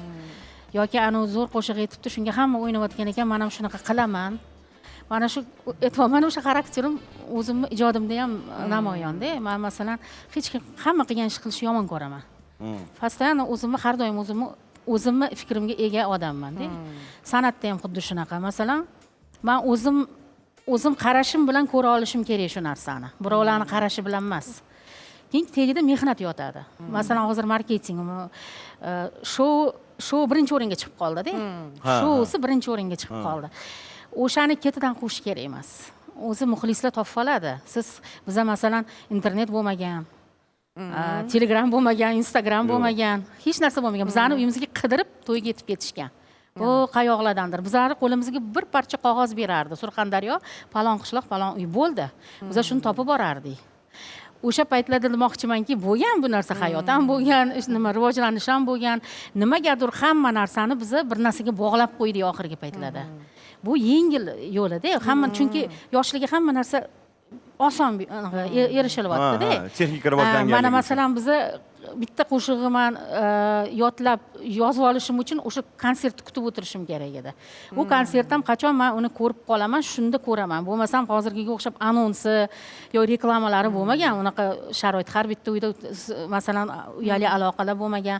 Yoki ana zo'r qo'shiq aytibdi, shunga hamma o'ynayotgan ekan, men ham shunaqa qilaman. Mana shu mana o'sha xarakterim o'zimni ijodimda ham namoyon-da. Men masalan hech kim hamma qilgan ish qilishni yomon ko'raman. Постоянно o'zimni har doim o'zimni fikrimga ega odamman-da. San'atda ham xuddi shunaqa. Masalan, men o'zim qarashim bilan ko'ra olishim kerak shu narsani. Birovlarning qarashi bilan emas. Keyin tagida mehnat yotadi. Masalan, hozir marketing, shou birinchi o'ringa chiqib qoldi-da. Shousi birinchi o'ringa chiqib qoldi. O'shani ketidan qo'shish kerak emas. O'zi muxlislar topib oladi. Siz biza masalan internet bo'lmagan, Telegram bo'lmagan, Instagram bo'lmagan, hech narsa bo'lmagan. Bizani uyimizga qidirib to'yga yetib ketishgan. Bu qayoqlardandir. Bizlar qo'limizga bir parcha qog'oz berardi. Surxondaryo, palon qishloq, palon uy bo'ldi. Biz shuni topib borardik. O'sha paytlarda demoqchimanki, bo'lgan bu narsa hayot ham bo'lgan, nima rivojlanish ham bo'lgan, nimagadir hamma narsani biz bir narsaga bog'lab qo'ydik oxirgi paytlarda. Bu yengil yo'lida, hamma chunki yoshligiga hamma narsa oson erishilyapti-da. Texnika rivojlangan. Mana masalan biz bitta qo'shig'iman yodlab yozib olishim uchun o'sha konsertni kutib o'tirishim kerak edi. Bu konsert ham qachon men uni ko'rib qolaman, shunda ko'raman. Bo'lmasam hozirgiga o'xshab anonsi yo reklamalari bo'lmagan, unaqa sharoit har bitta uyda masalan uyali aloqalar bo'lmagan.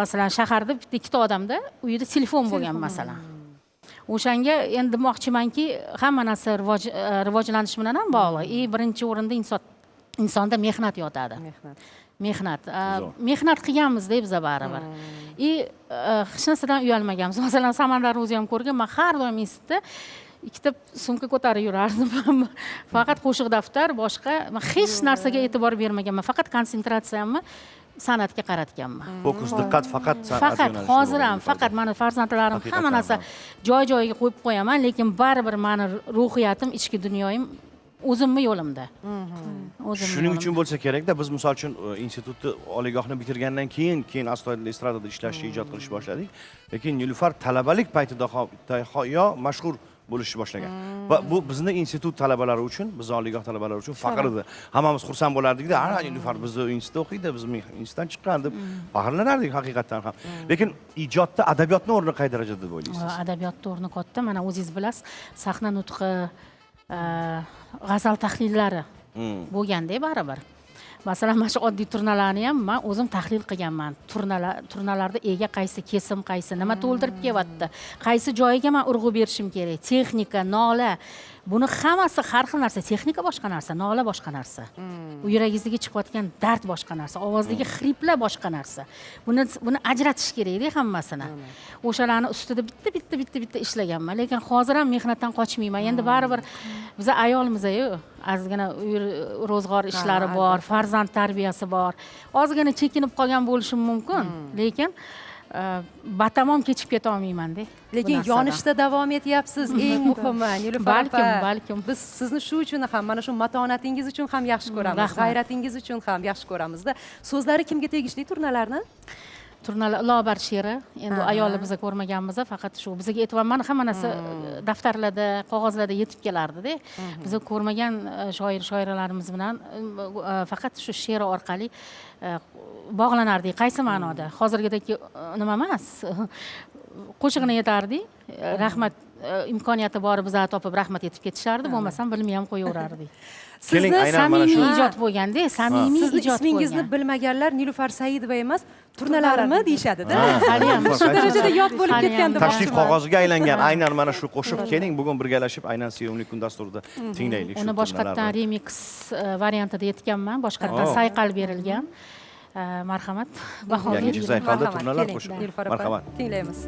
Masalan shaharda bitta ikkita odamda uyida telefon bo'lgan masalan. O'shanga endi demoqchimanki, hamma narsa rivojlanish bilan ham bog'liq. Birinchi o'rinda insonda mehnat yotadi. Mehnat qilganmiz-da biz baribir. Hech narsadan uyalmaganmiz. Masalan, Samandarni o'zi ham ko'rgan, men har doim institutda ikkita sumka ko'tarib yurardim. Faqat qo'shiq daftar, boshqa men hech narsaga e'tibor bermaganman. Faqat konsentratsiyamni san'atga qaratganman. Fokus, diqqat faqat san'at yo'nalishi. Hozir ham faqat meni farzandlarim hamma narsa joy-joyiga qo'yib qo'yaman, lekin baribir meni ruhiyatim, ichki dunyoyim o'zimni yo'limda. Shuning uchun bo'lsa kerak-da, biz misol uchun institutni oliygohni bitirgandan keyin astoydil estradada ishlashni, ijod qilishni boshladik. Lekin Nilufar talabalik paytida yo mashhur bo'lishni boshlagan. Va bu bizning institut talabalari uchun, biz oliygoh talabalari uchun faxr edi. Hammamiz xursand bo'lardik-da, "Ana Nilufar bizning institutda o'qiydi, bizning institutdan chiqqan" deb faxrlanardik haqiqatan ham. Lekin ijodda adabiyotning o'rni qay darajada deb o'ylaysiz? Adabiyotning o'rni katta. Mana o'zingiz bilasiz, sahna nutqi, g'azal tahlillari bo'lganda baribir. Masalan, mana shu oddiy turnalarni ham men o'zim tahlil qilganman. Turnalarda ega qaysi, kesim qaysi, nima to'ldirib kelyapti, qaysi joyiga men urg'u berishim kerak, texnika, nola. Buni hammasi har xil narsa. Texnika boshqa narsa, nola boshqa narsa. U yuragingizga chiqayotgan dard boshqa narsa, ovozdagi xriplar boshqa narsa. Buni ajratish kerak-da hammasini. O'shalarni ustida bitta ishlaganman, lekin hozir ham mehnatdan qochmayman. Endi baribir biz ayolmiz-ku, ozgina ro'zg'or ishlari bor, farzand tarbiyasi bor. Ozgina chekinib qolgan bo'lishim mumkin, lekin batamom kechib keta olmayman-da. Lekin yonishda davom etyapsiz, eng muhimi. Nilufar opa, balkim. Biz sizni shu uchun ham, mana shu matonatingiz uchun ham yaxshi ko'ramiz, g'ayratingiz uchun ham yaxshi ko'ramiz-da. So'zlari kimga tegishli turnalarni? turnalar Lobar she'ri. Endi ayolni biza ko'rmaganmiz, faqat shu bizga e'tibor mana hamma narsa daftarlarda, qog'ozlarda yetib kelardi-da. Biza ko'rmagan shoirlarimiz bilan faqat shu she'r orqali bog'lanardik. Qaysi ma'noda? Hozirgidek nima emas. Qo'shig'ini yetardik. Rahmat imkoniyati bor bizga topib rahmat etib ketishardi, bo'lmasam bilmay ham qo'yaverardik. Keling, Sizni aynan mana shu Samimiy ijod bo'lganda, samimiy Sizni ijod ismingizni bo'lgan. bilmaganlar Nilufar Saidova emas, turnalarimi deyishadi-da. Haliyam Shu darajada yod bo'lib Haliyam. ketgan tashrif qog'oziga aylangan aynan mana shu qo'shiq. Keling, bugun birgalashib aynan sevimli kun dasturida tinglaylik shu Uni boshqatdan turnalarni. remix variantida aytganman, boshqatdan sayqal berilgan. Marhamat, baho Yangi bering. sayqalda Marhamat, turnalar keling, qo'shiq. Nilufar opa, Marhamat. tinglaymiz.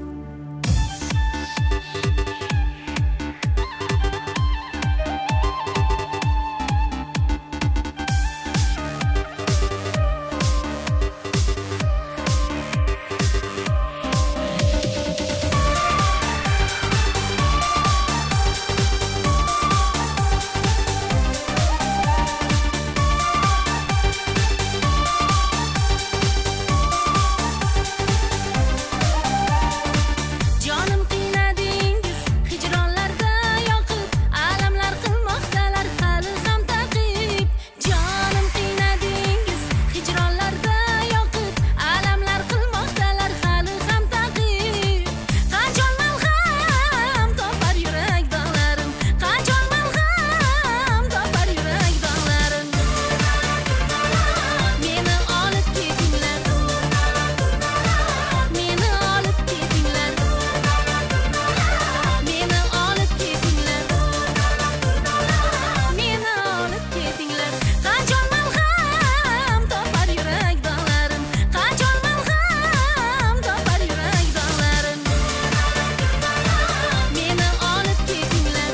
Jonim qiynadingiz hijronlarda yoqib, alamlar qilmoqdalar hali ham taqib. Jonim qiynadingiz hijronlarda yoqib, alamlar qilmoqdalar hali ham taqib. Qachon malham topar yurak dog'larim, qachon malham topar yurak dog'larim. Meni olib ketinglar, meni olib ketinglar. Meni olib ketinglar, meni olib ketinglar. Qachon malham topar yurak dog'larim, qachon malham topar yurak dog'larim. Meni olib ketinglar,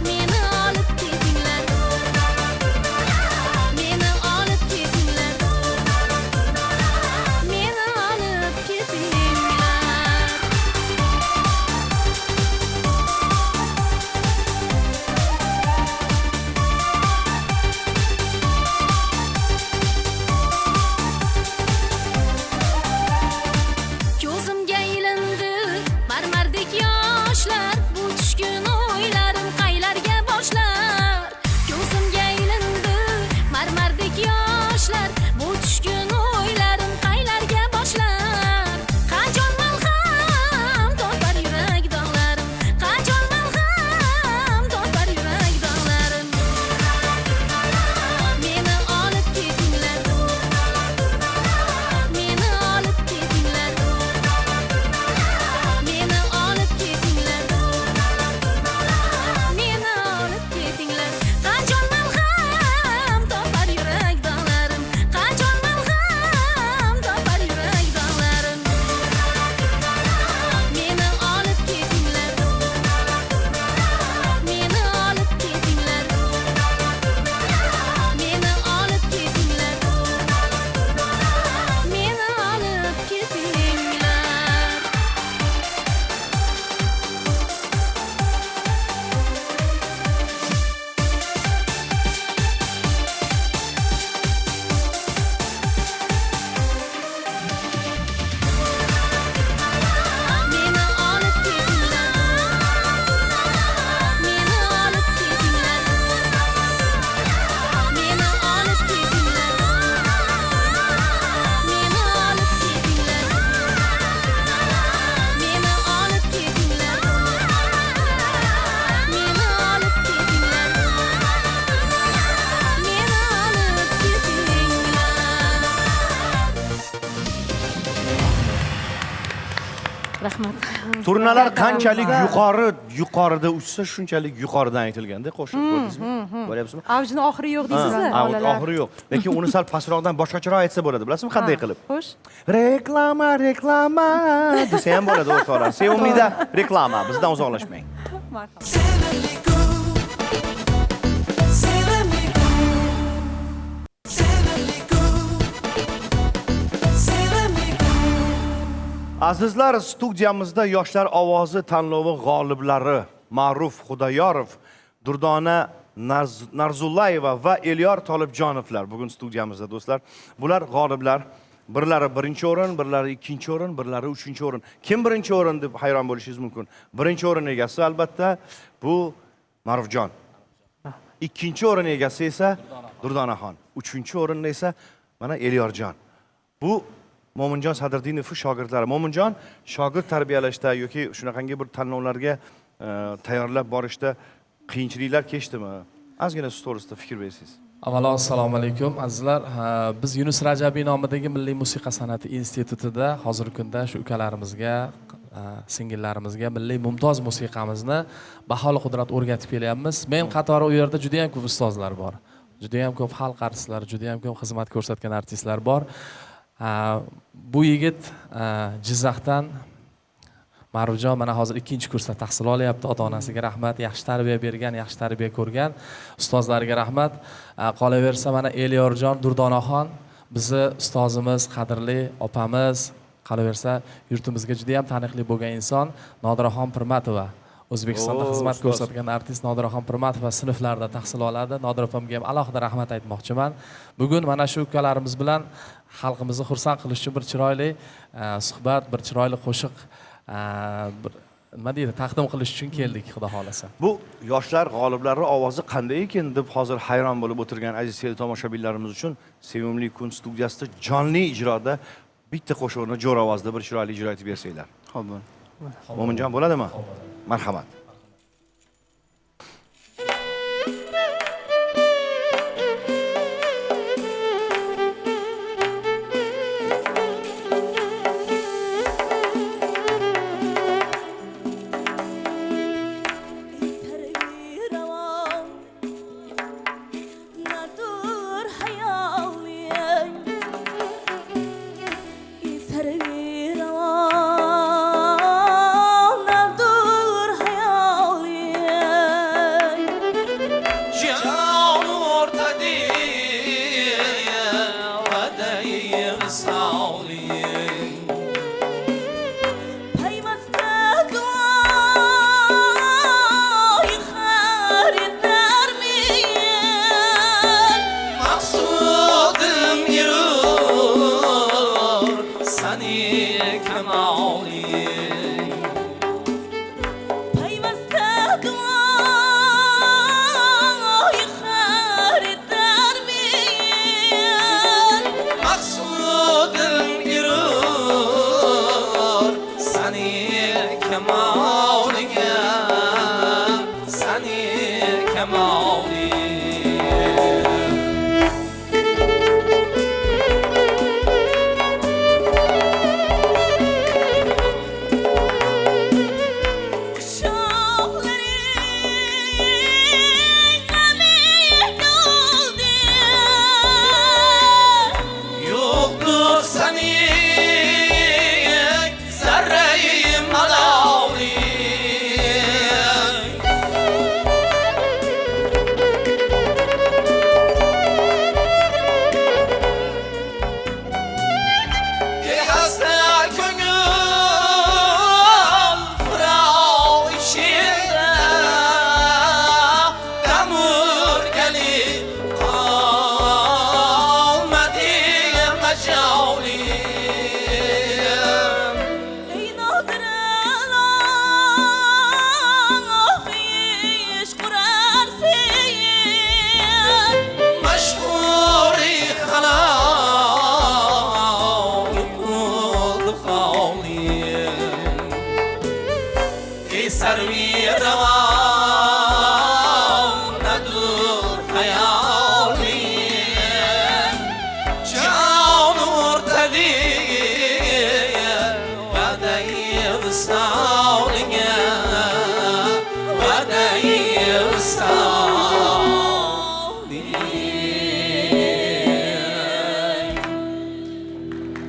meni olib ketinglar. Meni olib ketinglar, meni olib ketinglar. Ko'zimga ilindi marmardek yoshlar, bu tushkun o'ylarim qaylarga boshlar. Ko'zimga ilindi marmardek yoshlar, bu tushkun o'ylarim qaylarga boshlar. Qachon malham topar yurak dog'larim, qachon malham topar yurak dog'larim. Meni olib ketinglar, meni olib ketinglar. Meni olib ketinglar, meni olib ketinglar. Qachon malham topar yurak dog'larim, qachon malham topar yurak dog'larim. Meni olib ketinglar, meni olib ketinglar. Meni olib ketinglar, meni olib ketinglar. Meni olib ketinglar, meni olib ketinglar. Meni olib ketinglar, meni olib ketinglar. Meni olib ketinglar, meni olib ketinglar. Meni olib ketinglar. Rahmat. Turnalar qanchalik yuqorida uchsa, shunchalik yuqoridan aytilganda qo'shiq, ko'rdingizmi? Ko'ryapsizmi? Avjini oxiri yo'q deysizlar. Oxiri yo'q. Lekin uni sal pastroqdan boshqacharoq aytsa bo'ladi. Bilasizmi qanday qilib? Xo'sh. Reklama desa ham bo'ladi o'rtoqlar. Sevimlida reklama, bizdan uzoqlashmang. Azizlar, studiyamizda Yoshlar ovozi tanlovi g'oliblari Ma'ruf Xudoyorov, Durdona Narzullayeva va Elyor Tolibjonovlar bugun studiyamizda do'stlar. Bular g'oliblar. Birlari birinchi o'rin, birlari ikkinchi o'rin, birlari uchinchi o'rin. Kim birinchi o'rin deb hayron bo'lishingiz mumkin. Birinchi o'rin egasi albatta bu Ma'rufjon. Ikkinchi o'rin egasi esa Durdonaxon. Uchinchi o'rinda esa mana Elyorjon. Bu Mo'minjon Sadriddinov shogirdlari. Mo'minjon shogird tarbiyalashda yoki shunaqangi bir tanlovlarga tayyorlab borishda qiyinchiliklar kechdimi? Ozgina siz to'g'risida fikr bersangiz. Avvalo assalomu alaykum azizlar. Biz Yunus Rajabiy nomidagi Milliy musiqa san'ati institutida hozirgi kunda shu ukalarimizga, singillarimizga milliy mumtoz musiqamizni baholi qudrat o'rgatib kelyapmiz. Men qatori u yerda juda ham ko'p ustozlar bor. Juda ham ko'p xalq artistlari, juda ham ko'p xizmat ko'rsatgan artistlar bor. Bu yigit Jizzaxdan Ma'rufjon mana hozir 2-kursda tahsil olyapti. Ota-onasiga rahmat, yaxshi tarbiya bergan, yaxshi tarbiya ko'rgan ustozlariga rahmat. Qolaversa mana Elyorjon Durdonaxon bizni ustozimiz, qadrli opamiz, qolaversa yurtimizga juda ham taniqli bo'lgan inson Nodiraxon Pirmatova. O'zbekistonda xizmat ko'rsatgan artist Nodiraxon Pirmatova sinflarda tahsil oladi. Nodira opamga ham alohida rahmat aytmoqchiman. Bugun mana shu ukalarimiz bilan xalqimizni xursand qilish uchun bir chiroyli suhbat, bir chiroyli qo'shiq nima deydi, taqdim qilish uchun keldik, xudo xolasa. Bu yoshlar g'oliblari ovozi qanday ekan deb hozir hayron bo'lib o'tirgan aziz tomoshabinlarimiz uchun Sevimli kun studiyasida jonli ijroda bitta qo'shiqni jo'r ovozda bir chiroyli ijro etib bersanglar. Xo'p. Mo'minjon bo'ladimi? Marhamat.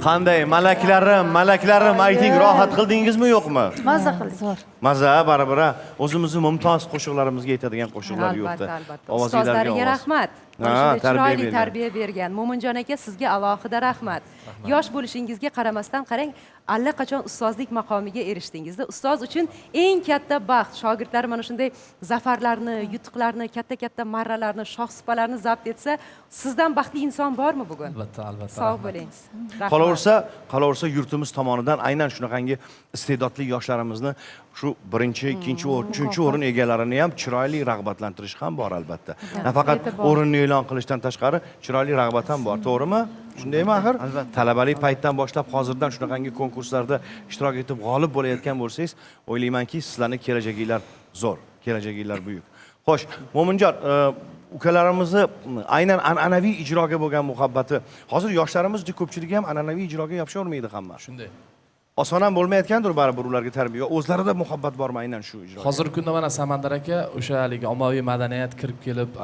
Qanday malaklarim ayting, rohat qildingizmi yo'qmi? Mazza qildik. Maza baribir o'zimizni mumtoz qo'shiqlarimizga yetadigan qo'shiqlar yo'qda. Albatta. Ustozlariga rahmat. Mana shunday chiroyli tarbiya bergan. Mo'minjon aka, sizga alohida rahmat. Yosh bo'lishingizga qaramasdan qarang, allaqachon ustozlik maqomiga erishdingizda. Ustoz uchun eng katta baxt shogirdlar mana shunday zafarlarni, yutuqlarni, katta-katta marralarni, shohsupalarni zabt etsa, sizdan baxtli inson bormi bugun? Albatta. Sog' bo'ling. Rahmat. Qolaversa yurtimiz tomonidan aynan shunaqangi iste'dodli yoshlarimizni shu birinchi, ikkinchi, uchinchi o'rin egalarini ham chiroyli rag'batlantirish ham bor albatta. Nafaqat o'rinni e'lon qilishdan tashqari chiroyli rag'bat ham bor, to'g'rimi? Shundaymi axir? Talabalik paytdan boshlab hozirdan shunaqangi konkurslarda ishtirok etib g'olib bo'layotgan bo'lsangiz, o'ylaymanki, sizlarning kelajaginglar zo'r, kelajaginglar buyuk. Xo'sh, Mo'minjon, ukalarimizni aynan an'anaviy ijroga bo'lgan muhabbati, hozir yoshlarimiz ko'pchiligi ham an'anaviy ijroga yopishavermaydi hamma. Shunday. Oson ham bo'lmayotgandir baribir ularga tarbiya. O'zlarida muhabbat bormi aynan shu ijroga? Hozirgi kunda mana Samandar aka o'sha haligi ommaviy madaniyat kirib kelib,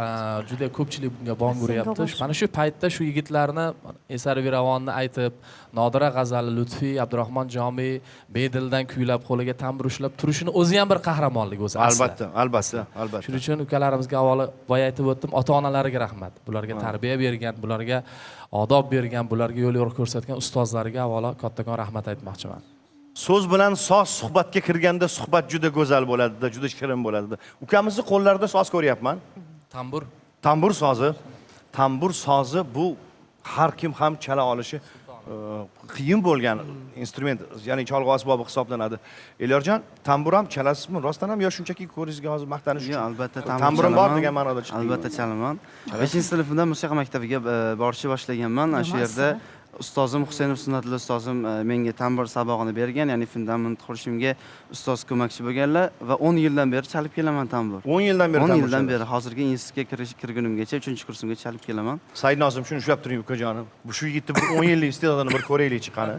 juda ko'pchilik bunga bong uryapti. Mana shu paytda shu yigitlarni Esar Viravonni aytib, Nodira G'azali, Lutfiy, Abdurahmon Jomiy bedildan kuylab, qo'liga tambur ushlab turishini o'zi ham bir qahramonlik o'zi. Albatta. Shuning uchun ukalarimizga avvalo boya aytib o'tdim, ota-onalariga rahmat. Bularga tarbiya bergan, bularga odob bergan, bularga yo'l yo'riq ko'rsatgan ustozlariga avvalo kattakon rahmat aytmoqchiman. So'z bilan soz suhbatga kirganda suhbat juda go'zal bo'ladi, juda shirin bo'ladi. Ukamizni qo'llarida soz ko'ryapman. Tambur sozi bu har kim ham chala olishi qiyin bo'lgan instrument, ya'ni cholg'u asbobi hisoblanadi. Elyorjon, tambur ham chalasizmi? Rostdan ham yo shunchaki ko'ringizga hozir maqtanish uchun? Yo'q, albatta tamburim bor degan ma'noda chiqdi. Albatta chalaman. 5-sinfda musiqa maktabiga borishni boshlaganman. Shu yerda ustozim Husaynov Sunnatullo ustozim menga tambur sabog'ini bergan, ya'ni fundament qurishimga ustoz ko'makchi bo'lganlar va 10 yildan beri chalib kelaman tambur. 10 yildan beri tambur. 10 yildan beri hozirgi institutga kirgunimgacha 3-kursimga chalib kelaman. Saidnozim, shuni ushlab turing ukajonim. Shu yigitni bir 10 yillik iste'dodini bir ko'raylik qani.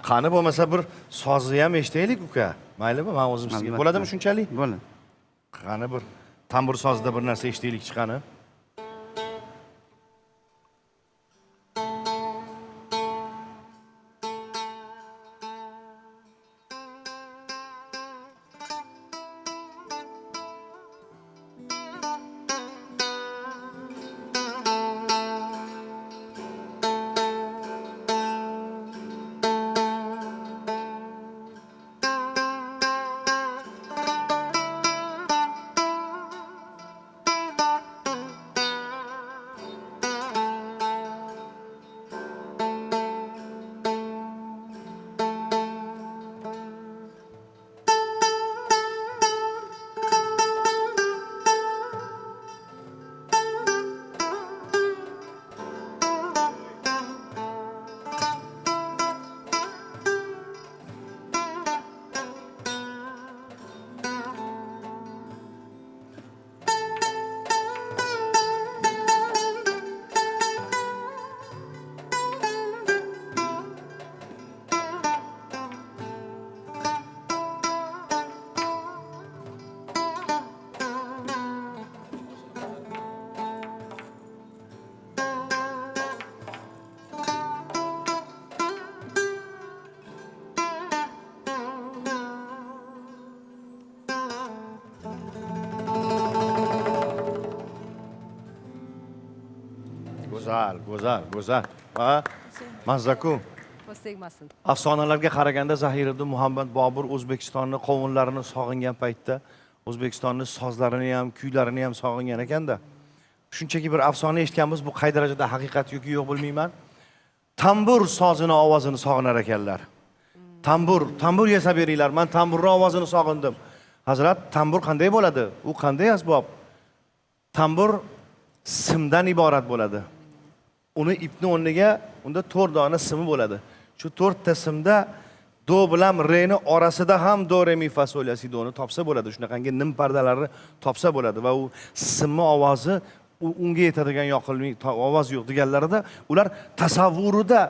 Qani bo'lmasa bir sozni ham eshitaylik uka. Maylimi? Men o'zim sizga. Bo'ladimi shunchalik? Bo'ladi. Qani bir tambur sozida bir narsa eshitaylik chiqani. Go'zal. Ha? Mazzaku. Tegmasin. Afsonalarga qaraganda Zahiriddin Muhammad Bobur O'zbekistonning qovunlarini sog'ingan paytda O'zbekistonning sozlarini ham, kuylarini ham sog'ingan ekanda. Shunchaki bir afsona eshitganmiz, bu qay darajada haqiqat yoki yo'q bilmayman. Tambur sozini ovozini sog'inar ekanlar. Tambur yasab beringlar. Men tamburning ovozini sog'indim. Hazrat, tambur qanday bo'ladi? U qanday asbob? Tambur simdan iborat bo'ladi. Uni ipni o'rniga unda 4 dona simi bo'ladi. Shu 4 ta simda do bilan re ni orasida ham do re mi fa sol la si do ni topsa bo'ladi. Shunaqangi nim pardalarni topsa bo'ladi va u simni ovozi unga yetadigan yoqilmi ovoz yo'q deganlarida ular tasavvurida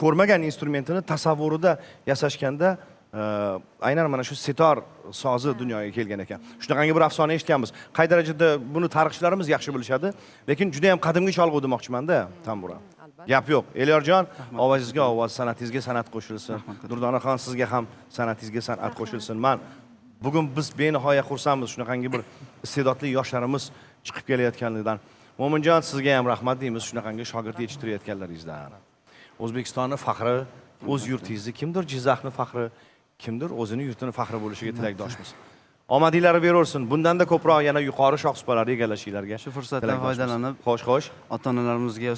ko'rmagan instrumentini tasavvurida yasashganda aynan mana shu sitor sozi dunyoga kelgan ekan. Shunaqangi bir afsona eshitganmiz. Qay darajada buni tarixchilarimiz yaxshi bilishadi, lekin juda ham qadimgi cholg'u demoqchiman-da, tambura. Gap yo'q. Elyorjon, ovozingizga ovoz, sanatingizga san'at qo'shilsin. Durdonaxon, sizga ham sanatingizga san'at qo'shilsin. Men bugun biz benihoya xursandmiz shunaqangi bir iste'dodli yoshlarimiz chiqib kelayotganligidan. Mo'minjon, sizga ham rahmat deymiz shunaqangi shogird yetishtirayotganlaringizdan. O'zbekistonni faxri, o'z yurtingizni, kimdir Jizzaxni faxri, kimdir o'zini yurtini faxri bo'lishiga tilakdoshmiz. Omadinglar beraversin. Bundanda ko'proq yana yuqori shohsupalarni egallashinglarga. Shu fursatdan foydalanib, xo'sh. ota-onalarimizga,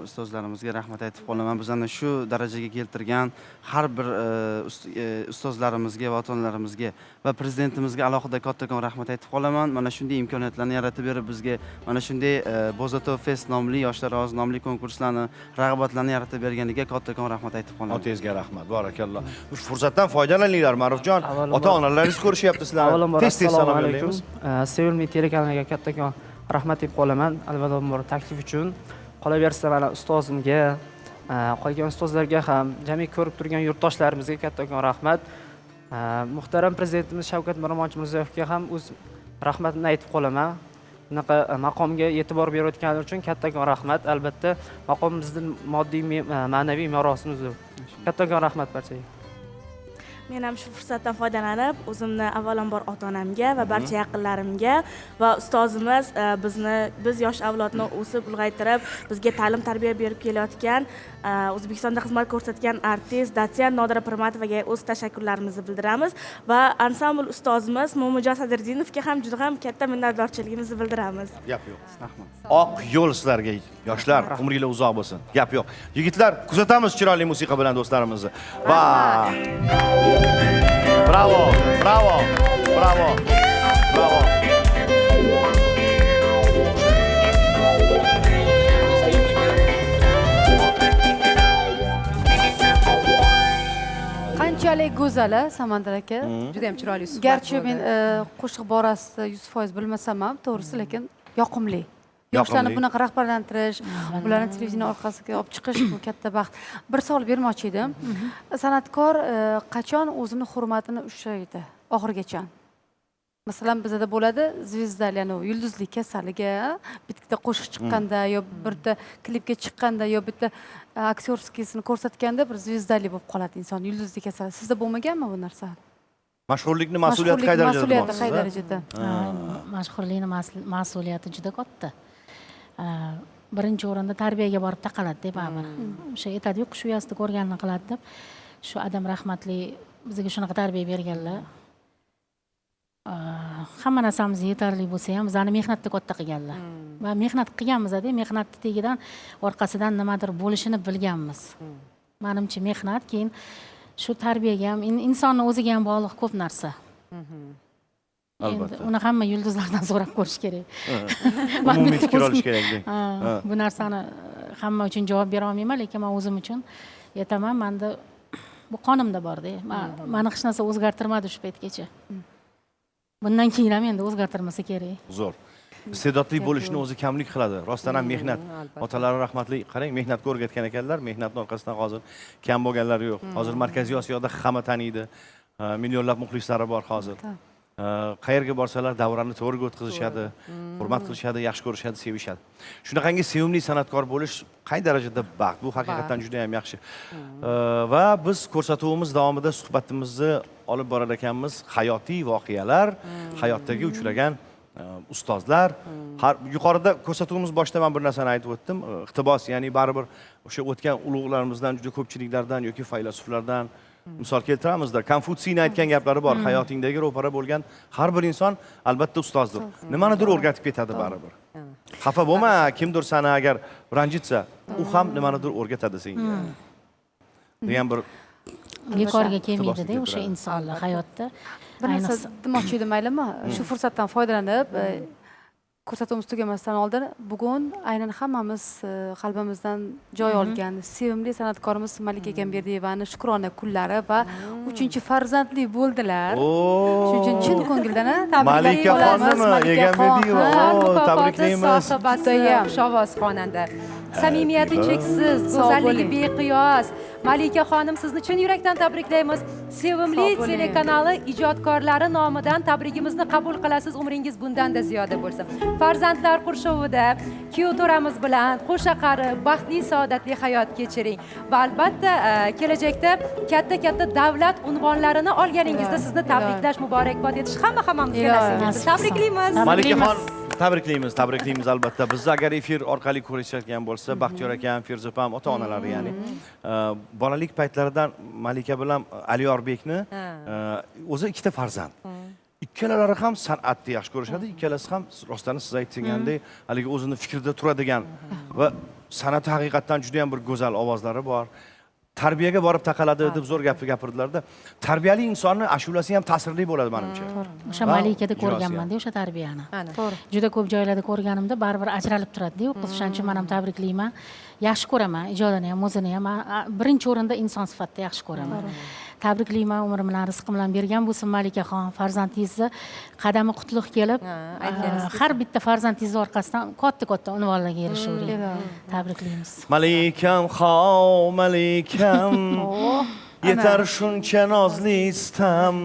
ustozlarimizga rahmat aytib qolaman. Bizani shu darajaga keltirgan har bir ustozlarimizga va ota-onalarimizga va prezidentimizga alohida kattakon rahmat aytib qolaman. Mana shunday imkoniyatlarni yaratib berib bizga mana shunday Bozoto Fest nomli yoshlar ovozi nomli konkurslarni, rag'batlarni yaratib berganiga kattakon rahmat aytib qolaman. Otangizga rahmat. Barakalloh. Shu fursatdan foydalaninglar, Ma'rufjon. Ota-onalaringiz ko'rishyapti sizlarni. Avvalambor Tez-tez salom assalomu alaykum. yo'llaymiz. Sevimli telekanaliga kattakon rahmat deb qolaman. Avvalambor taklif uchun. Qolaversa mana ustozimga, qolgan ustozlarga ham, jamiki ko'rib turgan yurtdoshlarimizga kattakon rahmat. Muhtaram prezidentimiz Shavkat Miromonovich Mirziyoyevga ham o'z rahmatini aytib qolaman. Bunaqa maqomga e'tibor berayotgani uchun kattakon rahmat. Albatta, maqom bizning moddiy, ma'naviy merosimiz. Kattakon rahmat barchaga. Men ham shu fursatdan foydalanib, o'zimni avvalambor ota-onamga va barcha yaqinlarimga va ustozimiz biz yosh avlodni o'sib ulg'aytirib, bizga ta'lim tarbiya berib kelayotgan, O'zbekistonda xizmat ko'rsatgan artist, dotsent Nodira Pirmatovaga o'z tashakkurlarimizni bildiramiz va ansambl ustozimiz Mo'minjon Sadirdinovga ham juda ham katta minnatdorchiligimizni bildiramiz. Gap yo'q. Rahmat. Oq yo'l sizlarga, yoshlar, umringlar uzoq bo'lsin. Gap yo'q. Yigitlar, kuzatamiz chiroyli musiqa bilan do'stlarimizni. Va Bravo, bravo, bravo, bravo. Qanchalik go'zal, Samandar aka. Juda ham chiroyli suhbat. Garchi men qo'shiq borasida 100% bilmasam ham, to'g'risi, lekin yoqimli. Yoshlarni bunaqa rahbarlantirish, ularni televideniya orqasiga olib chiqish bu katta baxt. Bir savol bermoqchi edim. San'atkor qachon o'zini hurmatini ushlaydi oxirigacha? Masalan, bizda bo'ladi zvezdali, ya'ni yulduzlik kasaliga bitta qo'shiq chiqqanda yo bitta klipga chiqqanda yo bitta aktyorskiysini ko'rsatganda bir zvezdali bo'lib qoladi inson, yulduzlik kasali. Sizda bo'lmaganmi bu narsa? Mashhurlikni mas'uliyati qay darajada? Mas'uliyati qay darajada? Mashhurlikni mas'uliyati juda katta. Birinchi o'rinda tarbiyaga borib taqaladi-da baribir. O'sha aytadi-yu, qush uyasida ko'rganini qiladi deb. Shu Adam rahmatli bizga shunaqa tarbiya berganlar. Hamma narsamiz yetarli bo'lsa ham bizani mehnatda katta qilganlar. Va mehnat qilganmiz-da, mehnatni tagidan orqasidan nimadir bo'lishini bilganmiz. Menimcha mehnat, keyin shu tarbiyaga ham insonni o'ziga ham bog'liq ko'p narsa. Albatta. Uni hamma yulduzlardan so'rab ko'rish kerak. Umumiy fikr olish kerak. Bu narsani hamma uchun javob bera olmayman, lekin men o'zim uchun aytaman, menda bu qonimda bor-da. Meni hech narsa o'zgartirmadi shu paytgacha. Bundan keyin ham endi o'zgartirmasa kerak. Zo'r. Iste'dodli bo'lishni o'zi kamlik qiladi. Rostdan ham mehnat. Otalari rahmatli, qarang, mehnatga o'rgatgan ekanlar. Mehnatning orqasidan hozir kam bo'lganlar yo'q. Hozir Markaziy Osiyoda hamma taniydi. Millionlab muxlislari bor hozir. Qayerga borsalar davrani to'g'riga o'tkazishadi, hurmat qilishadi, yaxshi ko'rishadi, sevishadi. Shunaqangi sevimli san'atkor bo'lish qay darajada baxt? Bu haqiqatan juda ham yaxshi. Va biz ko'rsatuvimiz davomida suhbatimizni olib borar ekanmiz. Hayotiy voqealar, hayotdagi uchragan ustozlar. Yuqorida ko'rsatuvimiz boshida men bir narsani aytib o'tdim. Iqtibos, ya'ni baribir o'sha o'tgan ulug'larimizdan, juda ko'pchiliklardan yoki faylasuflardan misol keltiramizda. Konfutsiyning aytgan gaplari bor. Hayotingdagi ro'para bo'lgan har bir inson albatta ustozdir. Nimanidir o'rgatib ketadi baribir. Xafa bo'lma, kimdir seni agar ranjitsa, u ham nimanidir o'rgatadi senga. Degan bir bekorga kelmaydi-da o'sha insonlar hayotda. Bir narsa demoqchi edim, maylimi? Shu fursatdan foydalanib, ko'rsatuvimiz tugamasidan oldin bugun aynan hammamiz qalbimizdan joy olgan sevimli san'atkorimiz Malika Egamberdiyevani shukrona kunlari va 3-farzandli bo'ldilar. Shuning uchun chin ko'ngildan Malika xonimi Egamberdiyeva, tabriklaymiz. Sohibasi, xushovoz xonanda. samimiyati cheksiz, go'zalligi beqiyos. Malika xonim, sizni chin yurakdan tabriklaymiz. Sevimli telekanali ijodkorlari nomidan tabrigimizni qabul qilasiz. Umringiz bundan-da ziyoda bo'lsin. Farzandlar qurshovida kuyov to'ramiz bilan qo'sha qarib, baxtli, saodatli hayot kechiring. Va albatta, kelajakda katta davlat unvonlarini olganingizda sizni tabriklash, muborakbod etish hammamizga nasib etsin. Tabriklaymiz. Malikaxon, tabriklaymiz albatta. Bizni agar efir orqali ko'rishayotgan bo'lsa, Baxtiyor akam, Feruza opam, ota-onalari ya'ni bolalik paytlaridan Malika bilan Aliorbekni o'zi ikkita farzand. Ikkalalari ham san'atni yaxshi ko'rishadi, ikkalasi ham rostdan siz aytgandek, haligi o'zini fikrida turadigan va san'ati haqiqatdan juda ham bir go'zal ovozlari bor. Tarbiyaga borib taqaladi deb zo'r gap gapirdilarda, tarbiyali insonni ashulasi ham ta'sirli bo'ladi menimcha. O'sha Malikada ko'rganman-da o'sha tarbiyani. Juda ko'p joylarda ko'rganimda baribir ajralib turadi-da, qiz shuning uchun men ham tabriklayman. Yaxshi ko'raman, ijodini ham, o'zini ham. Birinchi o'rinda inson sifatida yaxshi ko'raman. Tabriklayman, umr bilan, rizq bilan bergan bo'lsin Malikaxon. Farzandingizni qadami qutlug' kelib, har bitta farzandingiz orqasidan katta unvonlarga erishavering. Tabriklaymiz. Malikam, Malikam. Yetar shuncha nozli istam.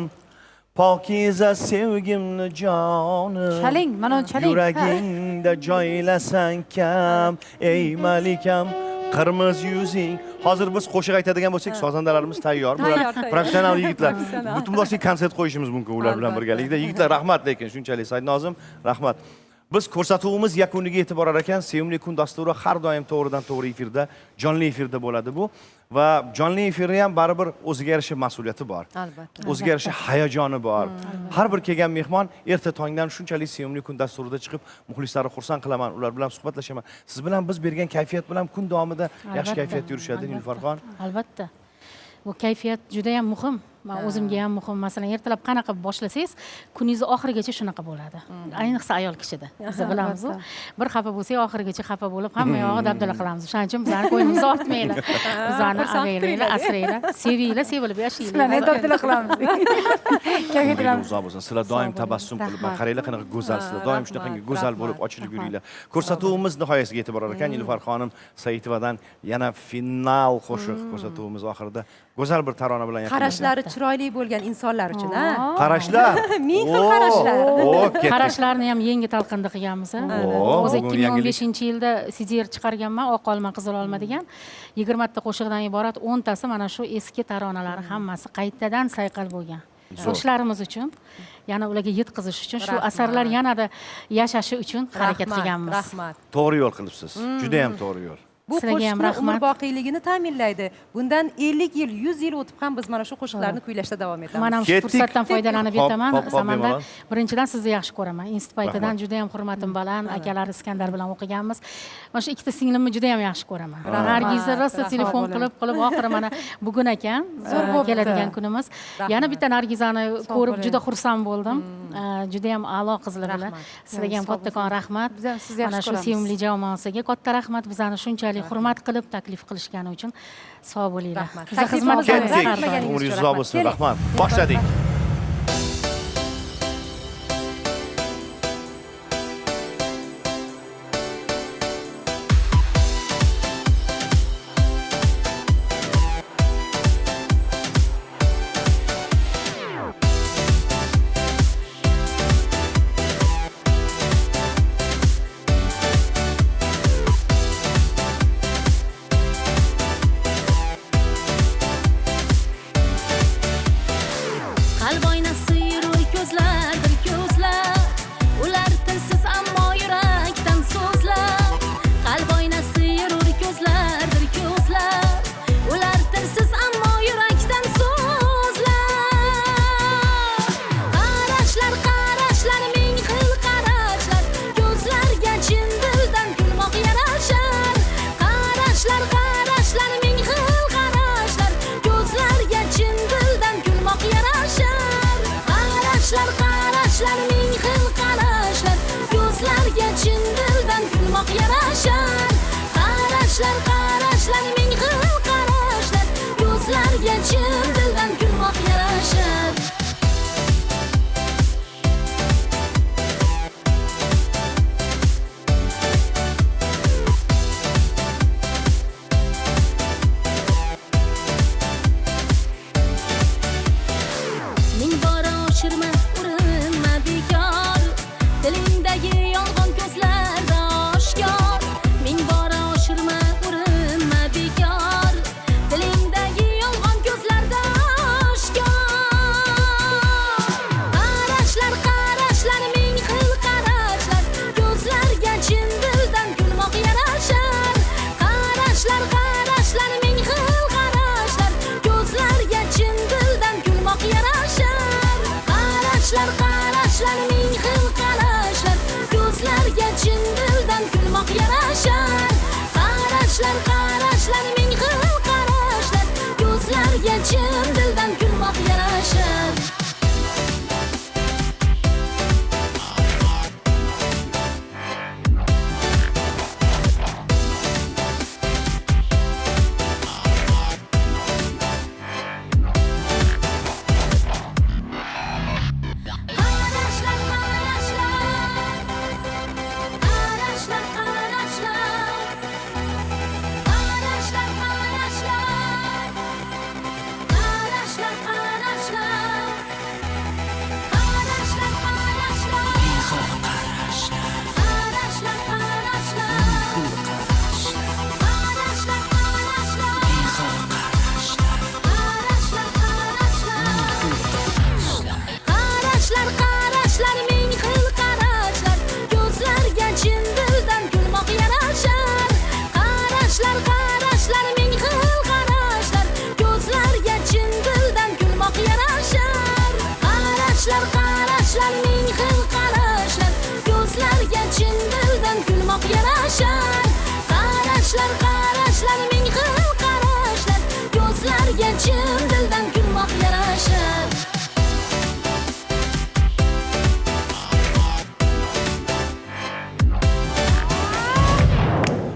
Pokiza sevgimni jonim. Chaling, mana chaling. Yuragingda joylasan kam, ey Malikam. Qirmiz yuzing. Hozir biz qo'shiq aytadigan bo'lsak, sozandalarimiz tayyor. Bular professional yigitlar. Butunboshli konsert qo'yishimiz mumkin ular bilan birgalikda. Yigitlar rahmat, lekin shunchalik Saidnozim, rahmat. Biz ko'rsatuvimiz yakuniga yetib borar ekan. Sevimli kun dasturi har doim to'g'ridan-to'g'ri efirda, jonli efirda bo'ladi bu. Va jonli efirda ham baribir o'ziga yarasha mas'uliyati bor. Albatta. O'ziga yarasha hayajoni bor. Har bir kelgan mehmon erta tongdan shunchalik sevimli kun dasturida chiqib, muxlislarni xursand qilaman, ular bilan suhbatlashaman. Siz bilan biz bergan kayfiyat bilan kun davomida yaxshi kayfiyatda yurishadi Nilufar. Albatta. Bu kayfiyat juda ham muhim. Men o'zimga ham muhim. Masalan, ertalab qanaqa boshlasangiz, kuningiz oxirigacha shunaqa bo'ladi. Ayniqsa ayol kishida. Biz bilamiz, bir xafa bo'lsak, oxirigacha xafa bo'lib, hamma yog'i dabdala qilamiz. Shuning uchun bizlarni qo'ynimiz ortmaydi. Bizlarni avaylanglar, asranglar, sevinglar, sevilib yashaylik. Sizlarni dabdala qilamiz. Kayfiyatlarimiz uzoq bo'lsin. Sizlar doim tabassum qilib, qaranglar qanaqa go'zalsizlar. Doim shunaqangi go'zal bo'lib ochilib yuringlar. Ko'rsatuvimiz nihoyasiga yetib borar ekan. Nilufar xonim Saitovadan yana final qo'shiq ko'rsatuvimiz oxirida go'zal bir tarona bilan yakunlanadi. Qarashlari chiroyli bo'lgan insonlar uchun, ha? Qarashlar. Ming xil qarashlar. Qarashlarni ham yangi talqinda qilganmiz. O'zi 2015-yilda CDR chiqarganman, oq olma, qizil olma degan. 20 ta qo'shiqdan iborat 10 tasi mana shu eski taronalar hammasi qaytadan sayqal bo'lgan. Yoshlarimiz uchun, yana ularga yetkazish uchun, shu asarlar yanada yashashi uchun harakat qilganmiz. Rahmat. To'g'ri yo'l qilibsiz. Juda ham to'g'ri yo'l. Bu qo'shiqni umr boqiyligini ta'minlaydi. Bundan 50 yil, 100 yil o'tib ham biz mana shu qo'shiqlarni kuylashda davom etamiz. Men ham shu fursatdan foydalanib aytaman. Samandar, birinchidan sizni yaxshi ko'raman. Institut paytidan juda ham hurmatim baland, akalar Iskandar bilan o'qiganmiz. Mana shu ikkita singlimni juda ham yaxshi ko'raman. Nargiza rosa telefon qilib oxiri mana bugun ekan, keladigan kunimiz. Yana bitta Nargizani ko'rib juda xursand bo'ldim. Juda ham a'lo qizlar bilan. Sizlarga ham kattakon rahmat. Mana shu sevimli jamoasiga katta rahmat. Bizani shunchalik hurmat qilib taklif qilishgani uchun sog' bo'linglar. Siz xizmatingiz umringiz uzoq bo'lsin. Rahmat. Boshladik.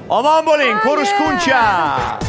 Omon bo'ling, ko'rishguncha.